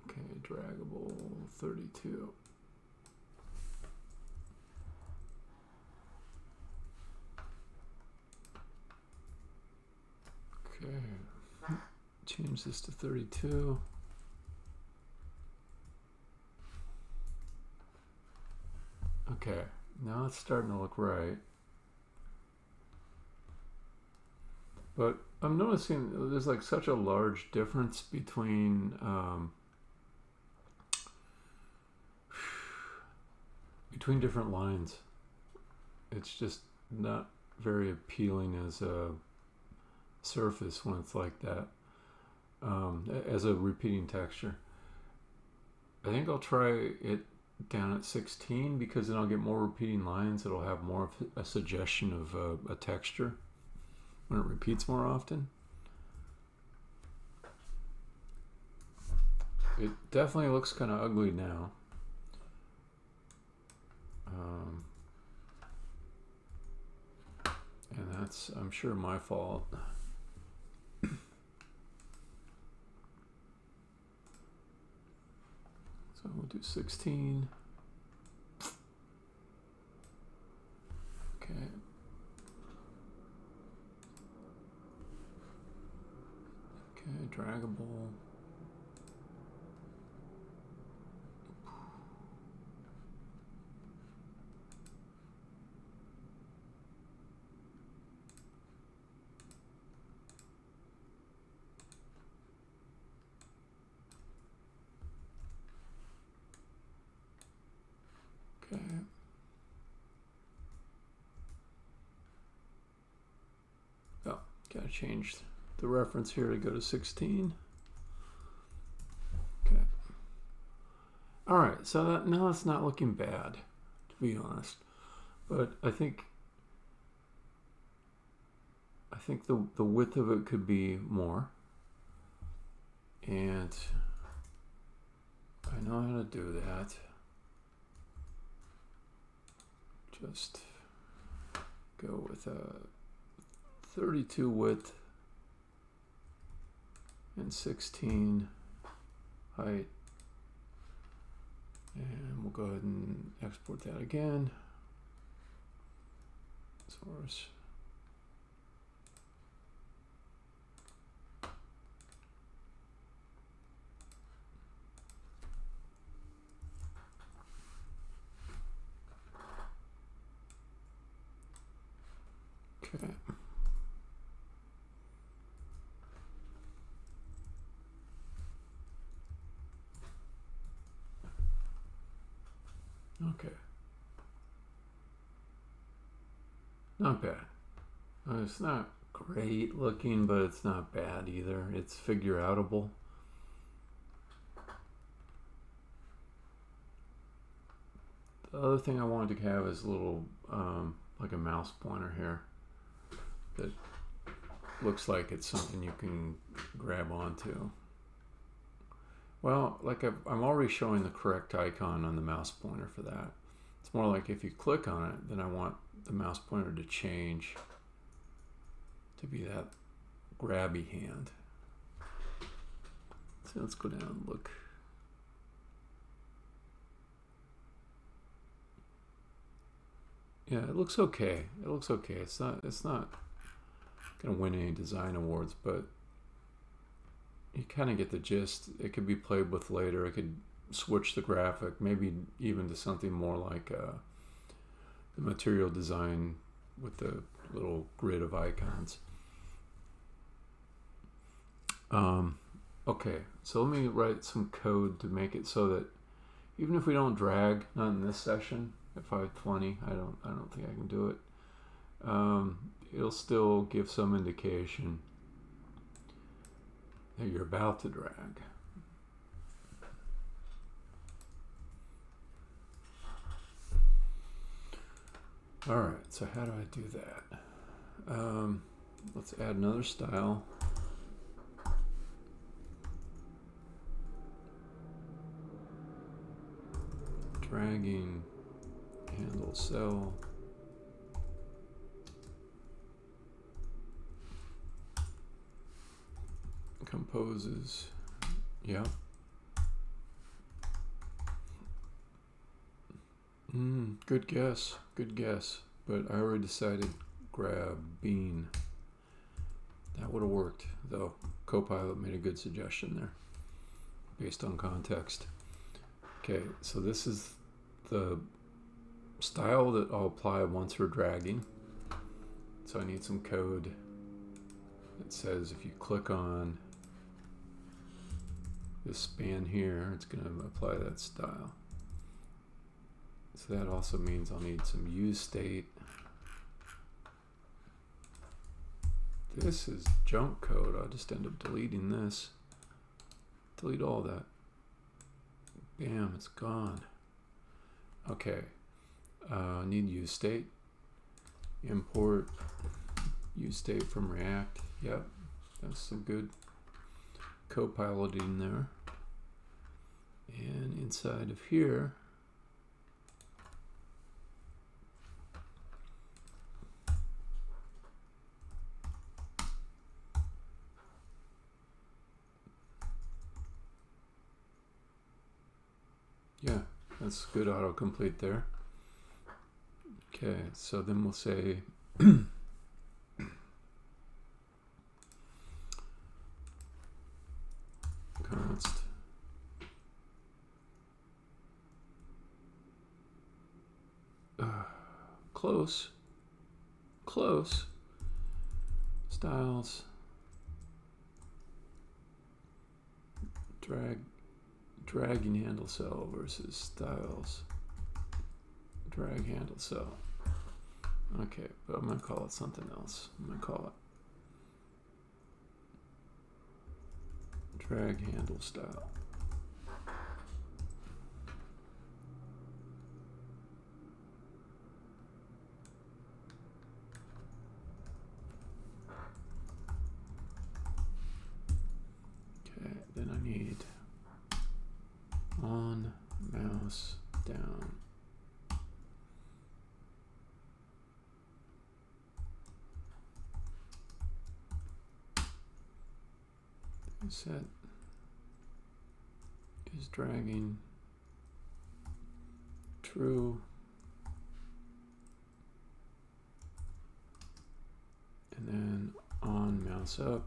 Okay, draggable 32. Okay, change this to 32. Okay, now it's starting to look right. But I'm noticing there's like such a large difference between different lines. It's just not very appealing as a surface when it's like that, as a repeating texture. I think I'll try it down at 16 because then I'll get more repeating lines. It'll have more of a suggestion of a texture when it repeats more often. It definitely looks kind of ugly now. And that's, I'm sure, my fault. So we'll do 16. Okay. Okay, draggable. Okay. Oh, gotta change the reference here to go to 16. Okay. All right, so that now it's not looking bad, to be honest. But I think the width of it could be more. And I know how to do that. Just go with a 32 width and 16 height. And we'll go ahead and export that again. Source. Okay. Okay. Not bad. It's not great looking, but it's not bad either. It's figure outable. The other thing I wanted to have is a little, like a mouse pointer here that looks like it's something you can grab onto. Well, like I'm already showing the correct icon on the mouse pointer for that. It's more like if you click on it, then I want the mouse pointer to change to be that grabby hand. So let's go down and look. Yeah, it looks okay. It looks okay. It's not gonna win any design awards, but you kind of get the gist. It could be played with later. It could switch the graphic, maybe even to something more like the material design with the little grid of icons. Okay, so let me write some code to make it so that even if we don't drag, not in this session, at 520, I don't think I can do it. It'll still give some indication that you're about to drag. All right, so how do I do that? Let's add another style. Dragging handle cell. Composes. Yeah. Good guess. Good guess. But I already decided grab bean. That would have worked, though. Copilot made a good suggestion there, based on context. Okay, so this is the style that I'll apply once we're dragging. So I need some code that says if you click on this span here, it's going to apply that style. So that also means I'll need some use state. This is junk code. I'll just end up deleting this. Delete all that. Bam, it's gone. Okay, I need use state. Import use state from React. Yep, that's some good copiloting there. And inside of here, yeah, that's good autocomplete there. Okay, so then we'll say const close styles dragging handle cell versus styles drag handle cell. Okay, but I'm gonna call it something else. I'm gonna call it drag handle style. Okay, then I need on mouse down. Set is dragging true, and then on mouse up.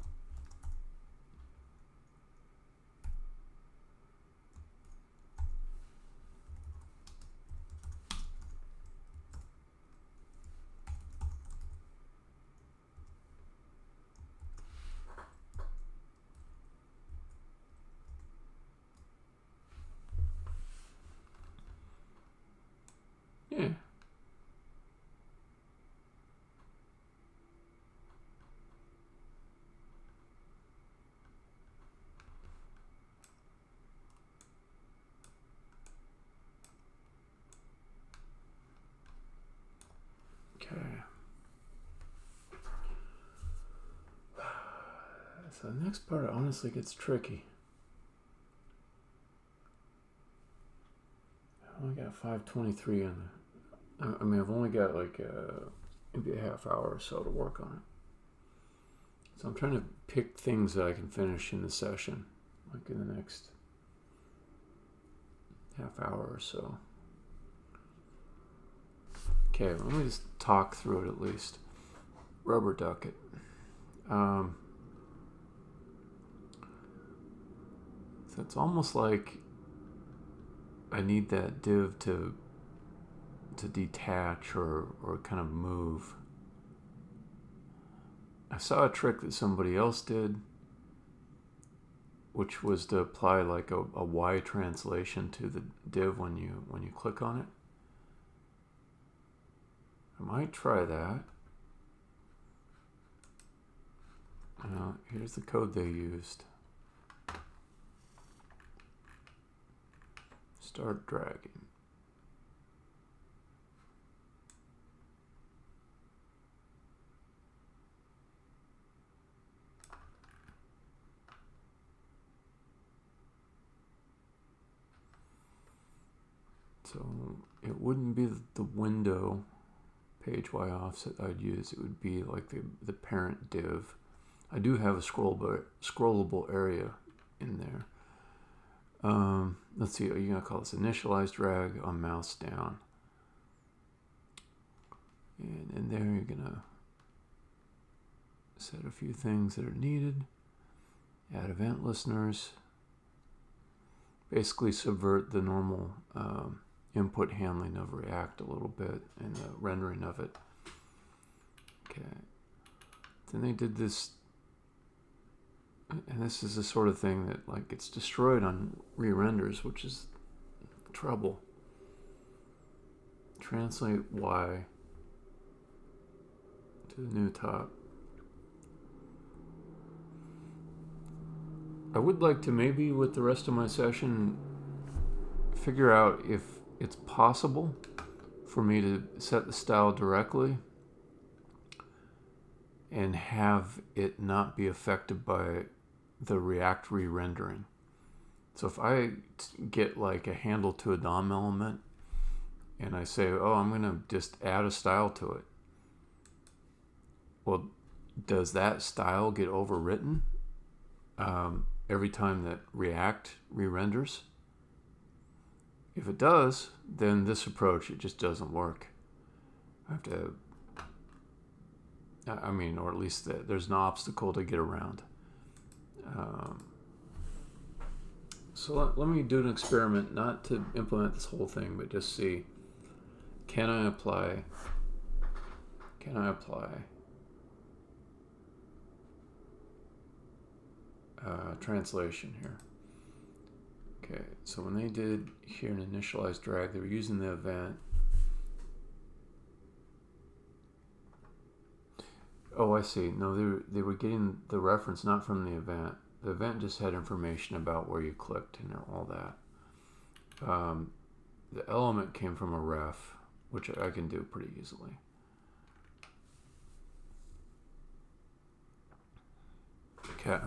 Yeah. Okay. So the next part honestly gets tricky. I only got 5:23 on the. I mean, I've only got like maybe a half hour or so to work on it. So I'm trying to pick things that I can finish in the session, like in the next half hour or so. Okay, let me just talk through it at least. Rubber duck it. So it's almost like I need that div to detach or kind of move. I saw a trick that somebody else did, which was to apply like a Y translation to the div when you click on it. I might try that. Here's the code they used. Start dragging. So it wouldn't be the window page Y offset I'd use. It would be like the parent div. I do have a scrollable area in there. Let's see, you're going to call this initialize drag on mouse down. And in there you're going to set a few things that are needed. Add event listeners. Basically subvert the normal input handling of React a little bit and the rendering of it. Okay. Then they did this, and this is the sort of thing that like gets destroyed on re-renders, which is trouble. Translate Y to the new top. I would like to maybe with the rest of my session figure out if it's possible for me to set the style directly and have it not be affected by the React re-rendering. So if I get like a handle to a DOM element and I say, oh, I'm going to just add a style to it. Well, does that style get overwritten every time that React re-renders? If it does, then this approach, it just doesn't work. I have to, or at least there's an obstacle to get around. So let me do an experiment, not to implement this whole thing, but just see, can I apply translation here? Okay, so when they did here an initialize drag, they were using the event. Oh, I see. No, they were getting the reference not from the event. The event just had information about where you clicked and all that. The element came from a ref, which I can do pretty easily. Okay.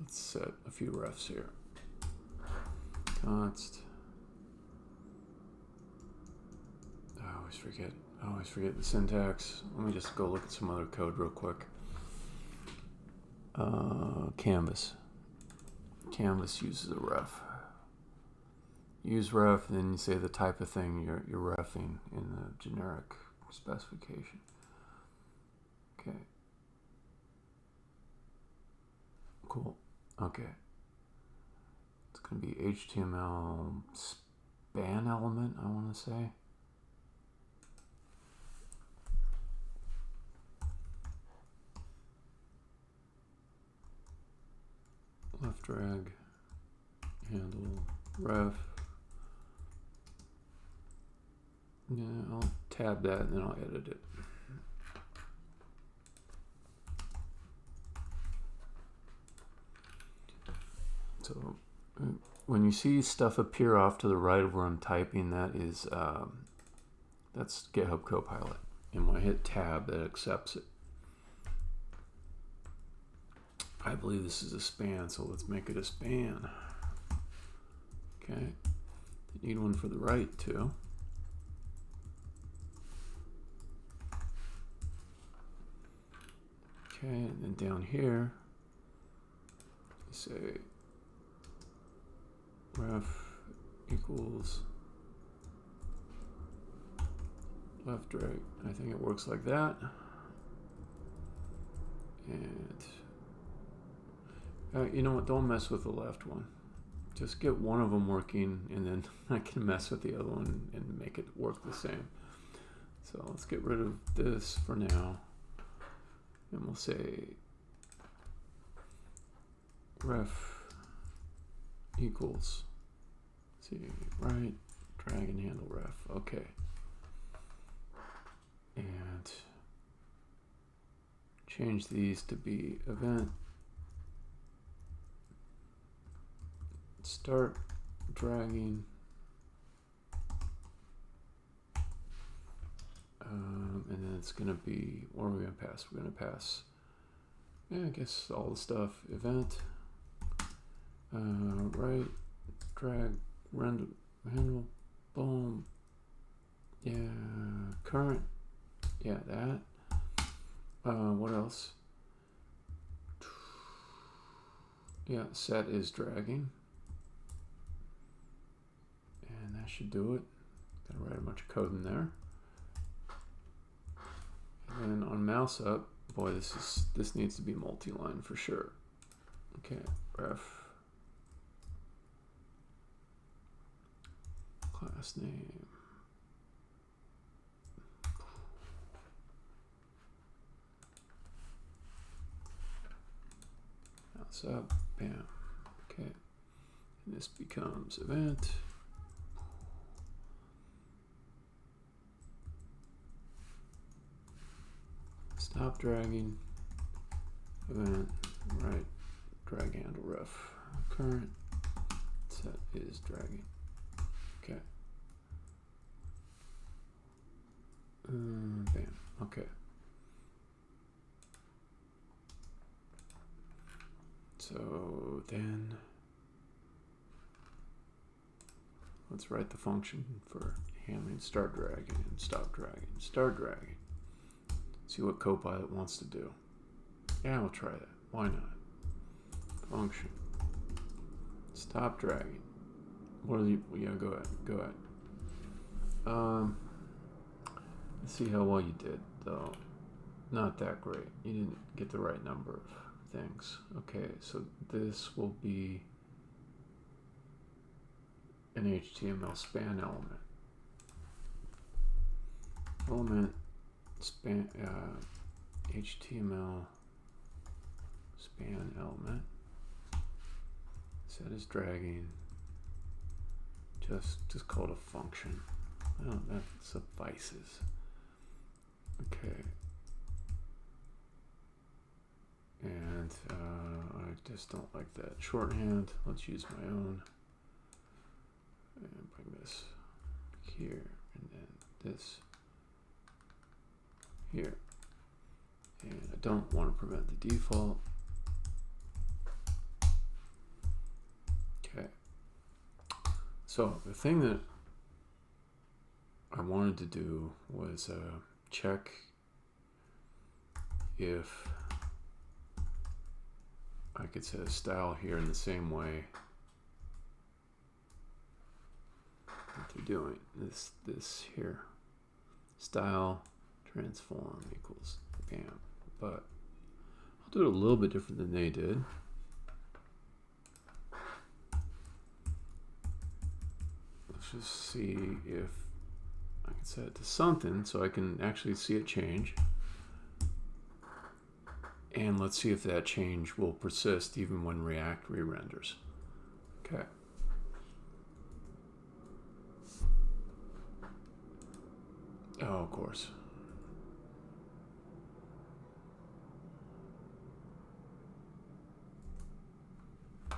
Let's set a few refs here. Const. I always forget the syntax. Let me just go look at some other code real quick. Canvas. Canvas uses a ref. Use ref, and then you say the type of thing you're refing in the generic specification. Okay. Cool. Okay. It's going to be HTML span element, I want to say. Left drag, handle, ref. Yeah, I'll tab that and then I'll edit it. So when you see stuff appear off to the right of where I'm typing, that is that's GitHub Copilot. And when I hit tab, that accepts it. I believe this is a span, so let's make it a span. Okay. Need one for the right too. Okay, and then down here, say ref equals left drag. I think it works like that. And you know what? Don't mess with the left one. Just get one of them working, and then I can mess with the other one and make it work the same. So let's get rid of this for now. And we'll say ref equals, see, right, drag and handle ref. Okay. And change these to be event. Start dragging. And then it's going to be, what are we going to pass? We're going to pass, yeah, I guess all the stuff. Event, right, drag, render, handle, boom. Yeah, current. Yeah, that. What else? Yeah, set is dragging. And that should do it. Gotta write a bunch of code in there. And then on mouse up, boy, this needs to be multi-line for sure. Okay, ref class name. Mouse up, bam. Okay, and this becomes event. Stop dragging, event, right, drag handle ref, current, set is dragging. Okay. Bam, okay. So then, let's write the function for handling start dragging and stop dragging, start dragging. See what Copilot wants to do. Yeah, we'll try that. Why not? Function. Stop dragging. What are you? Yeah, go ahead. Go ahead. Let's see how well you did, though. Not that great. You didn't get the right number of things. Okay, so this will be an HTML span element. Element span HTML span element. Set is dragging. Just call it a function. Oh, that suffices. Okay. And I just don't like that shorthand. Let's use my own. And bring this here, and then this here. And I don't want to prevent the default. Okay. So the thing that I wanted to do was check if I could set a style here in the same way that they're doing. This here. Style transform equals bam. But I'll do it a little bit different than they did. Let's just see if I can set it to something so I can actually see it change. And let's see if that change will persist even when React re-renders. Okay. Oh, of course.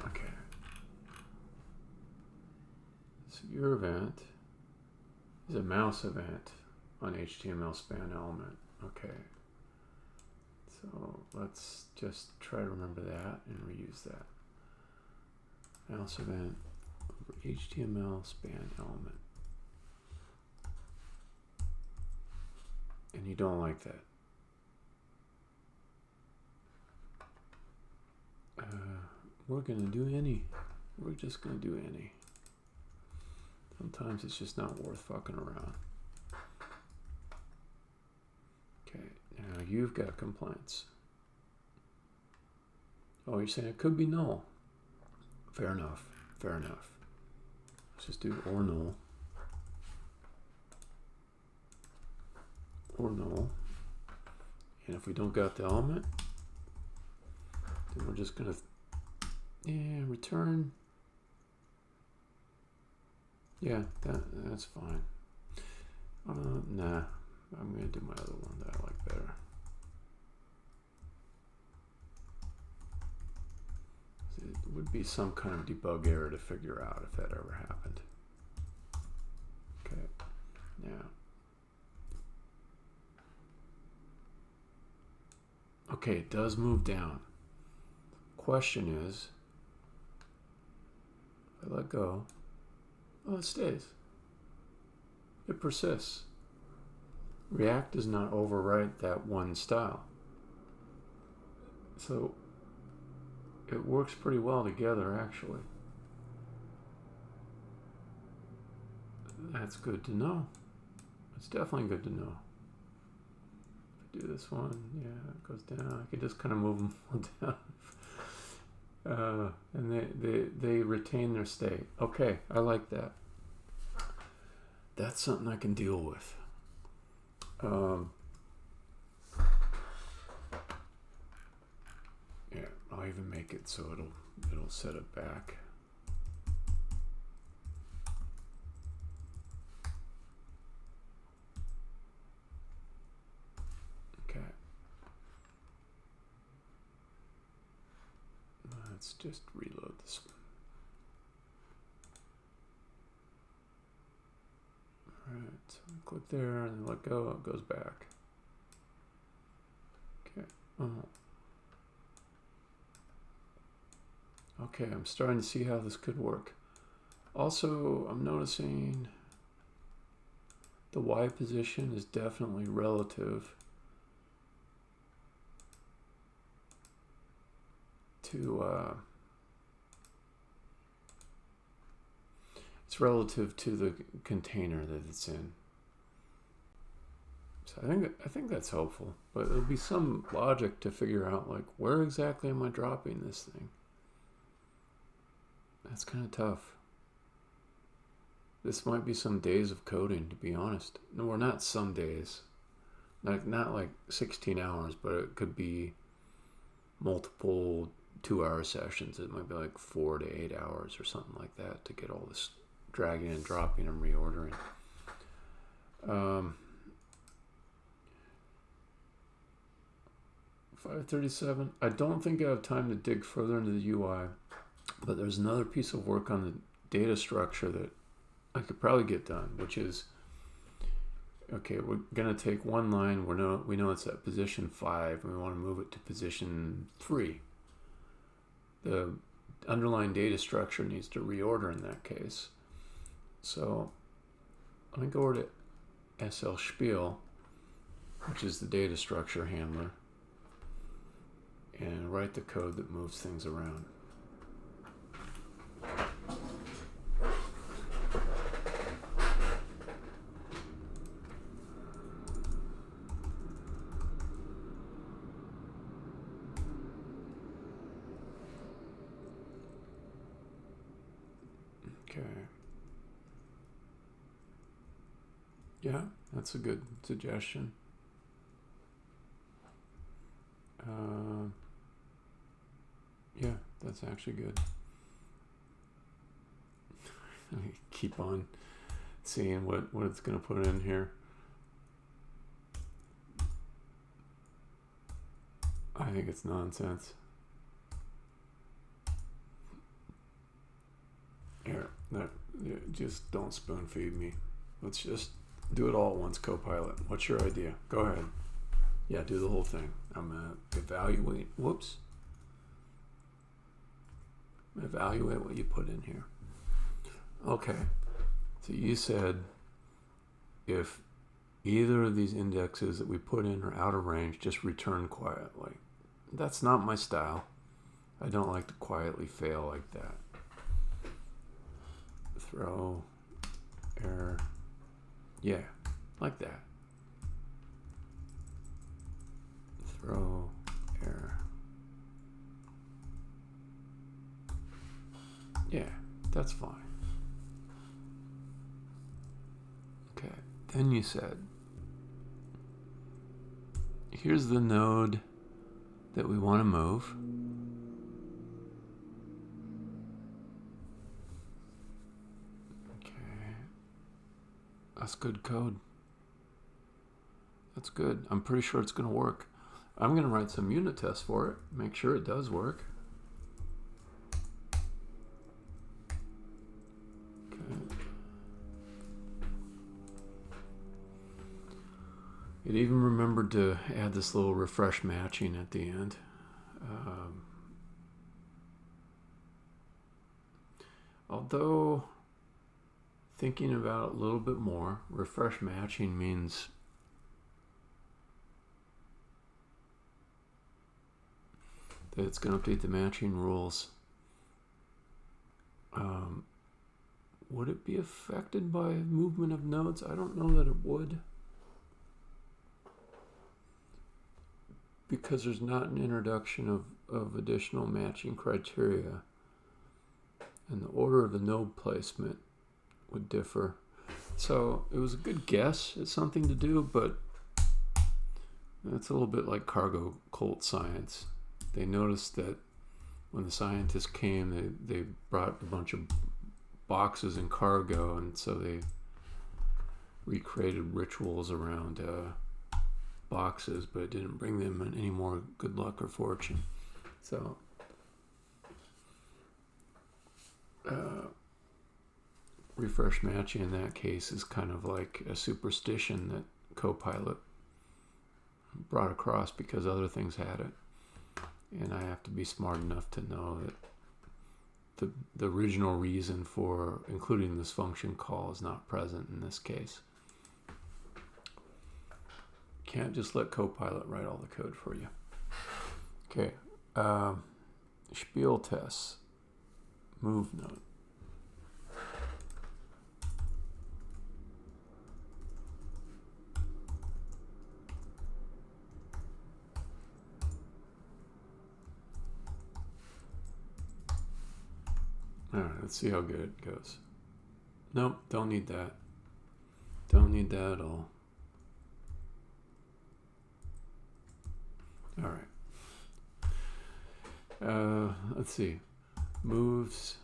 Okay. So your event is a mouse event on HTML span element. Okay. So let's just try to remember that and reuse that. Mouse event over HTML span element. And you don't like that. We're going to do any. We're just going to do any. Sometimes it's just not worth fucking around. Okay, now you've got complaints. Oh, you're saying it could be null. Fair enough. Fair enough. Let's just do or null. Or null. And if we don't got the element, then we're just going to return. Yeah, that's fine. Nah, I'm going to do my other one that I like better. It would be some kind of debug error to figure out if that ever happened. Okay, now. Okay, it does move down. Question is, if I let go, oh, it stays. It persists. React does not overwrite that one style. So it works pretty well together, actually. That's good to know. It's definitely good to know. If I do this one, yeah, it goes down. I could just kind of move them all down. And they retain their state. Okay, I like that. That's something I can deal with. Yeah, I'll even make it so it'll set it back. Okay. Let's just reload this one. Alright, so click there and let go, it goes back. Okay. Okay, I'm starting to see how this could work. Also, I'm noticing the Y position is definitely relative to it's relative to the container that it's in. So I think that's helpful, but there'll be some logic to figure out, like, where exactly am I dropping this thing? That's kind of tough. This might be some days of coding, to be honest. No, we're not some days. Not like 16 hours, but it could be multiple 2-hour sessions. It might be like 4 to 8 hours or something like that to get all this dragging and dropping and reordering. 537. I don't think I have time to dig further into the UI, but there's another piece of work on the data structure that I could probably get done, which is, okay, we're going to take one line, we know it's at position 5, and we want to move it to position 3. The underlying data structure needs to reorder in that case. So let me go over to SL Spiel, which is the data structure handler, and write the code that moves things around. Okay. Yeah, that's a good suggestion. Yeah, that's actually good. Keep on seeing what it's going to put in here. I think it's nonsense. Here, just don't spoon feed me. Let's just do it all at once, Copilot. What's your idea? Go ahead. Yeah, do the whole thing. I'm going to evaluate. Whoops. Evaluate what you put in here. Okay. So you said if either of these indexes that we put in are out of range, just return quietly. That's not my style. I don't like to quietly fail like that. Throw error. Yeah, like that. Throw error. Yeah, that's fine. Okay, then you said, here's the node that we want to move. That's good code. That's good. I'm pretty sure it's going to work. I'm going to write some unit tests for it. Make sure it does work. Okay. It even remembered to add this little refresh matching at the end. Although, thinking about it a little bit more, refresh matching means that it's going to update the matching rules. Would it be affected by movement of nodes? I don't know that it would, because there's not an introduction of additional matching criteria, and the order of the node placement would differ. So it was a good guess at something to do, but it's a little bit like cargo cult science. They noticed that when the scientists came, they brought a bunch of boxes and cargo, and so they recreated rituals around boxes, but it didn't bring them any more good luck or fortune. So refresh matching in that case is kind of like a superstition that Copilot brought across because other things had it. And I have to be smart enough to know that the original reason for including this function call is not present in this case. Can't just let Copilot write all the code for you. Okay. Spiel tests. Move node. All right, let's see how good it goes. Nope, don't need that. Don't need that at all. All right. Let's see. Moves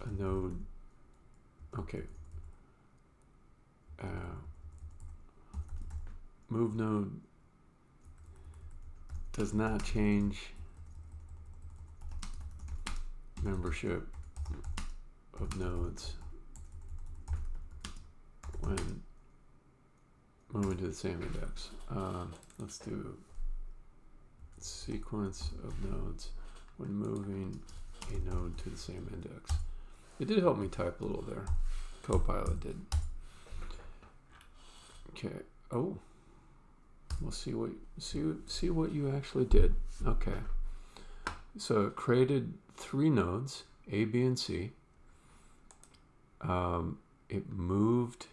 a node. Okay. Move node does not change membership of nodes when moving to the same index. Let's do sequence of nodes when moving a node to the same index. It did help me type a little there. Copilot did. Okay. Oh, we'll see what you actually did. Okay. So it created 3 nodes, A, B, and C. It moved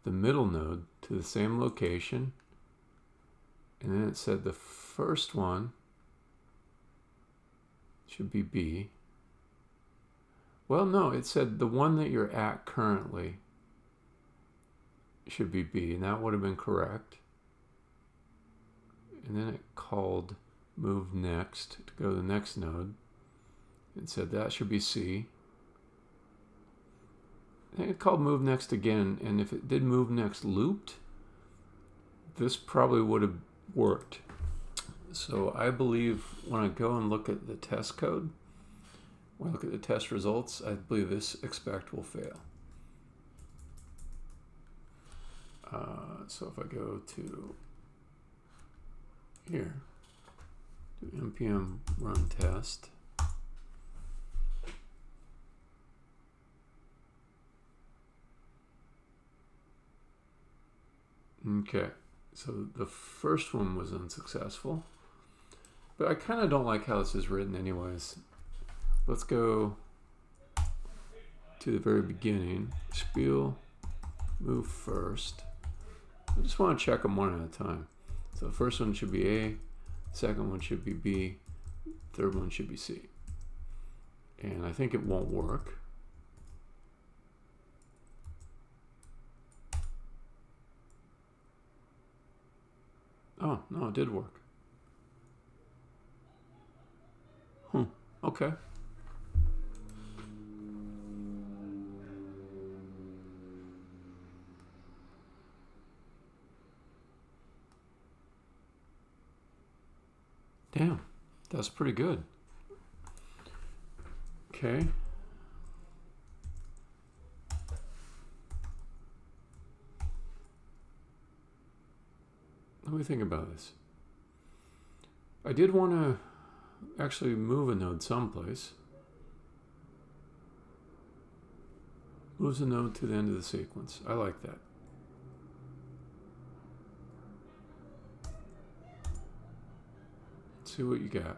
the middle node to the same location, and then it said the first one should be B. Well, no, it said the one that you're at currently should be B, and that would have been correct. And then it called move next to go to the next node. It said that should be C. Then it called move next again, and if it did move next looped, this probably would have worked. So I believe when I go and look at the test code, when I look at the test results, I believe this expect will fail. So if I go to here, do npm run test. Okay, so the first one was unsuccessful, but I kind of don't like how this is written anyways. Let's go to the very beginning. Spiel, move first. I just want to check them one at a time. So the first one should be A, second one should be B, third one should be C. And I think it won't work. Oh, no, it did work. Okay. Damn, that's pretty good. Okay. Let me think about this. I did want to actually move a node someplace. Moves a node to the end of the sequence. I like that. Let's see what you got.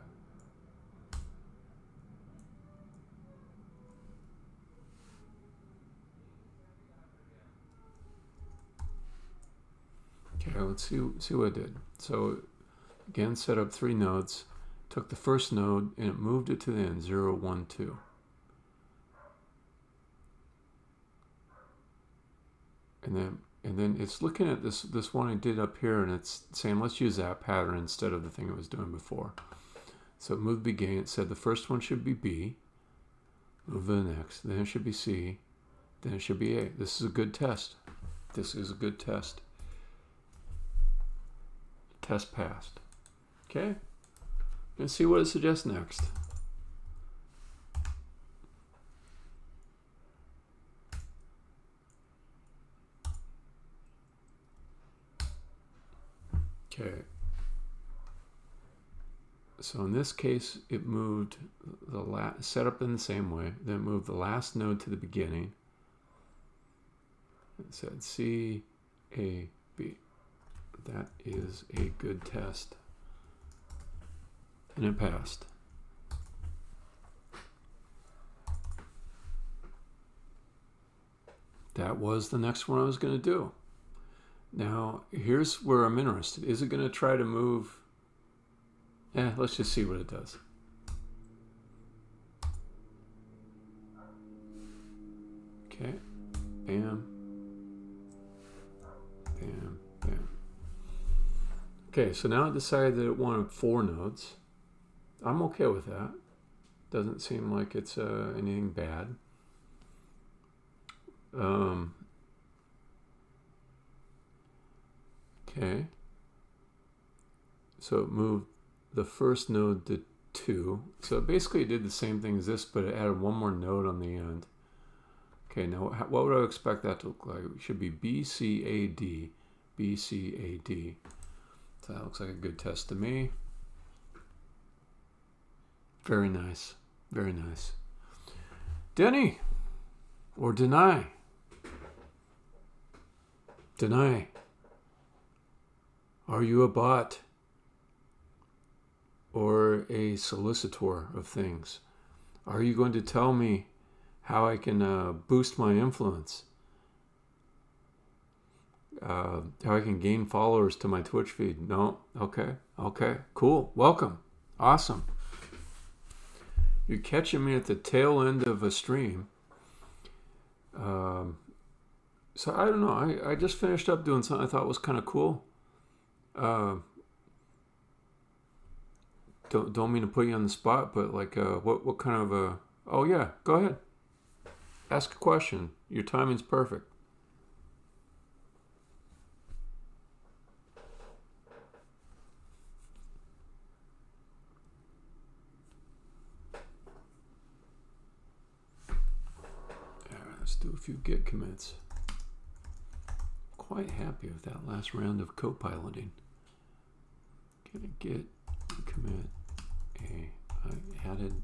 Okay, let's see what it did. So again, set up 3 nodes, took the first node and it moved it to the end, 0, 1, 2. And then it's looking at this one I did up here, and it's saying let's use that pattern instead of the thing it was doing before. So it moved beginning. It said the first one should be B, move to the next, then it should be C, then it should be A. This is a good test. This is a good test. Test passed. Okay. Let's see what it suggests next. Okay. So in this case, it moved the set up in the same way, then it moved the last node to the beginning. It said C, A, B. That is a good test. And it passed. That was the next one I was going to do. Now, here's where I'm interested. Is it going to try to move? Let's just see what it does. Okay. Bam. Bam. Bam. Okay, so now it decided that it wanted 4 nodes. I'm okay with that. Doesn't seem like it's anything bad. Okay. So it moved the first node to 2. So basically it did the same thing as this, but it added one more node on the end. Okay, now what would I expect that to look like? It should be B, C, A, D. B, C, A, D. So that looks like a good test to me. Very nice. Very nice. Denny. Or deny. Deny. Are you a bot? Or a solicitor of things? Are you going to tell me how I can boost my influence? How I can gain followers to my Twitch feed? No? Okay. Okay. Cool. Welcome. Awesome. You're catching me at the tail end of a stream. So I don't know. I just finished up doing something I thought was kind of cool. Don't mean to put you on the spot, but like, what kind of a? Oh yeah, go ahead. Ask a question. Your timing's perfect. few Git commits. Quite happy with that last round of co-piloting. Gonna Git commit I added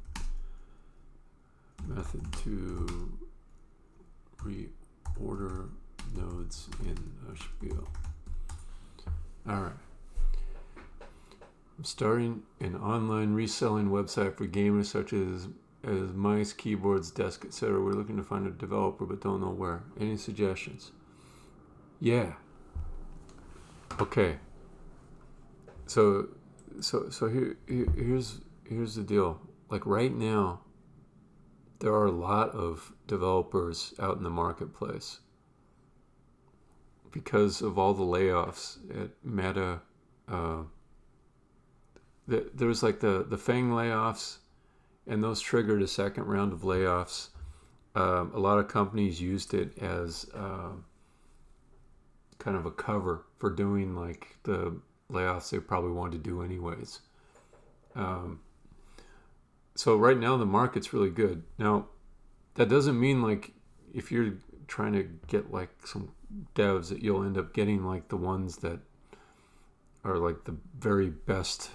method to reorder nodes in a spiel. All right. I'm starting an online reselling website for gamers such as mice, keyboards, desk, etc. We're looking to find a developer but don't know where. Any suggestions? Yeah. Okay. So here's the deal. Like right now, there are a lot of developers out in the marketplace because of all the layoffs at Meta. There's like the FANG layoffs, and those triggered a second round of layoffs. A lot of companies used it as kind of a cover for doing like the layoffs they probably wanted to do anyways. So right now the market's really good. Now, that doesn't mean like if you're trying to get like some devs that you'll end up getting like the ones that are like the very best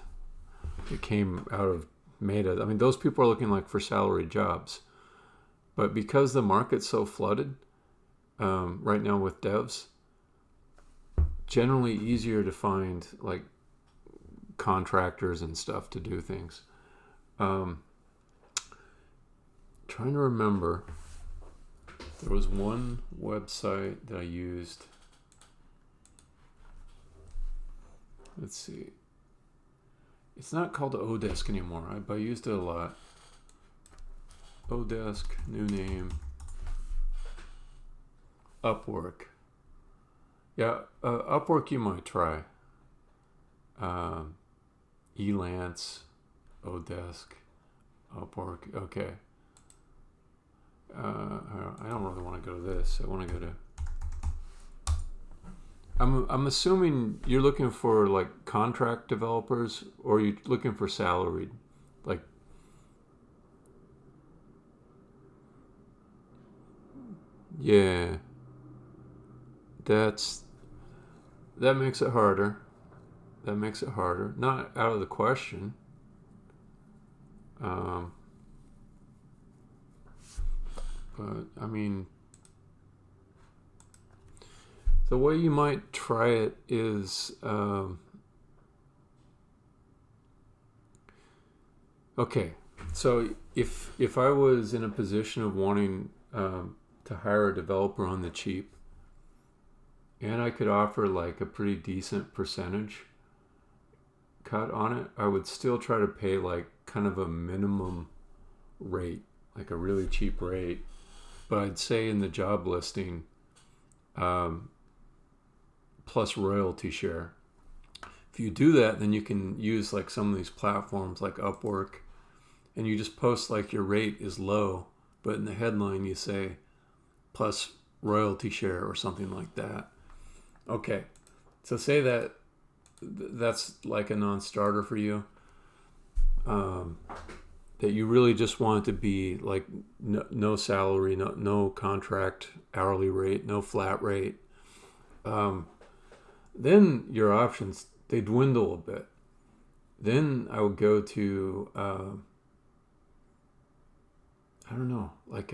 that came out of Meta. I mean, those people are looking like for salary jobs. But because the market's so flooded right now with devs, generally easier to find like contractors and stuff to do things. Trying to remember, there was one website that I used. Let's see. It's not called Odesk anymore, but I used it a lot. Odesk, new name. Upwork. Yeah, Upwork you might try. Elance, Odesk, Upwork. Okay. I don't really want to go to this. I want to go to. I'm assuming you're looking for like contract developers, or you're looking for salaried, like. Yeah. That makes it harder. That makes it harder. Not out of the question. But I mean, the way you might try it is okay. So if I was in a position of wanting to hire a developer on the cheap, and I could offer like a pretty decent percentage cut on it, I would still try to pay like kind of a minimum rate, like a really cheap rate. But I'd say in the job listing, plus royalty share. If you do that, then you can use like some of these platforms like Upwork, and you just post like your rate is low, but in the headline you say plus royalty share or something like that. Okay, so say that's like a non-starter for you. That you really just want it to be like no salary, no contract hourly rate, no flat rate. Then your options, they dwindle a bit. Then I would go to, I don't know, like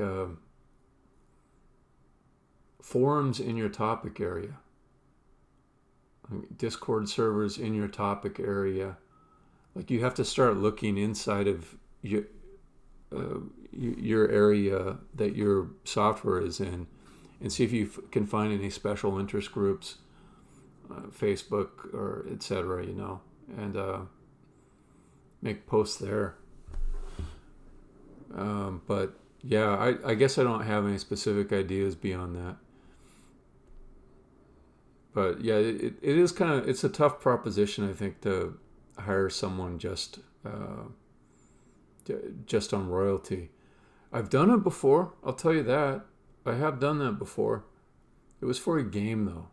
forums in your topic area. Discord servers in your topic area. Like you have to start looking inside of your area that your software is in, and see if you can find any special interest groups, Facebook or etc. And make posts there. But yeah, I guess I don't have any specific ideas beyond that. But yeah, it is it's a tough proposition, I think, to hire someone just on royalty. I've done it before, I'll tell you that. I have done that before. It was for a game though.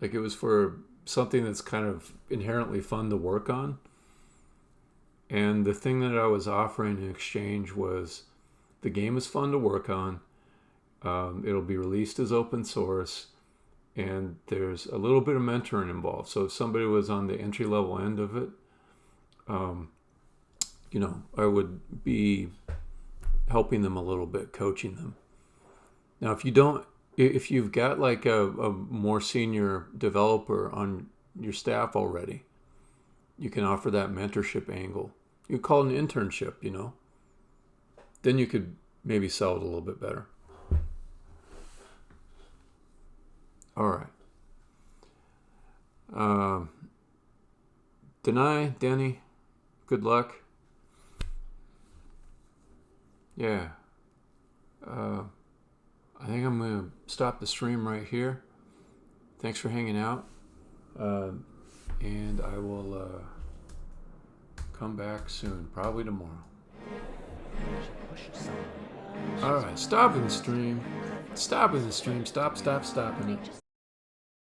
Like it was for something that's kind of inherently fun to work on. And the thing that I was offering in exchange was the game is fun to work on. It'll be released as open source, and there's a little bit of mentoring involved. So if somebody was on the entry level end of it, I would be helping them a little bit, coaching them. Now, if you've got like a more senior developer on your staff already, you can offer that mentorship angle. You call it an internship, Then you could maybe sell it a little bit better. All right. Danny, good luck. Yeah. I think I'm going to stop the stream right here. Thanks for hanging out. And I will come back soon, probably tomorrow. All right, stopping the stream. Stopping the stream. Stop stopping it.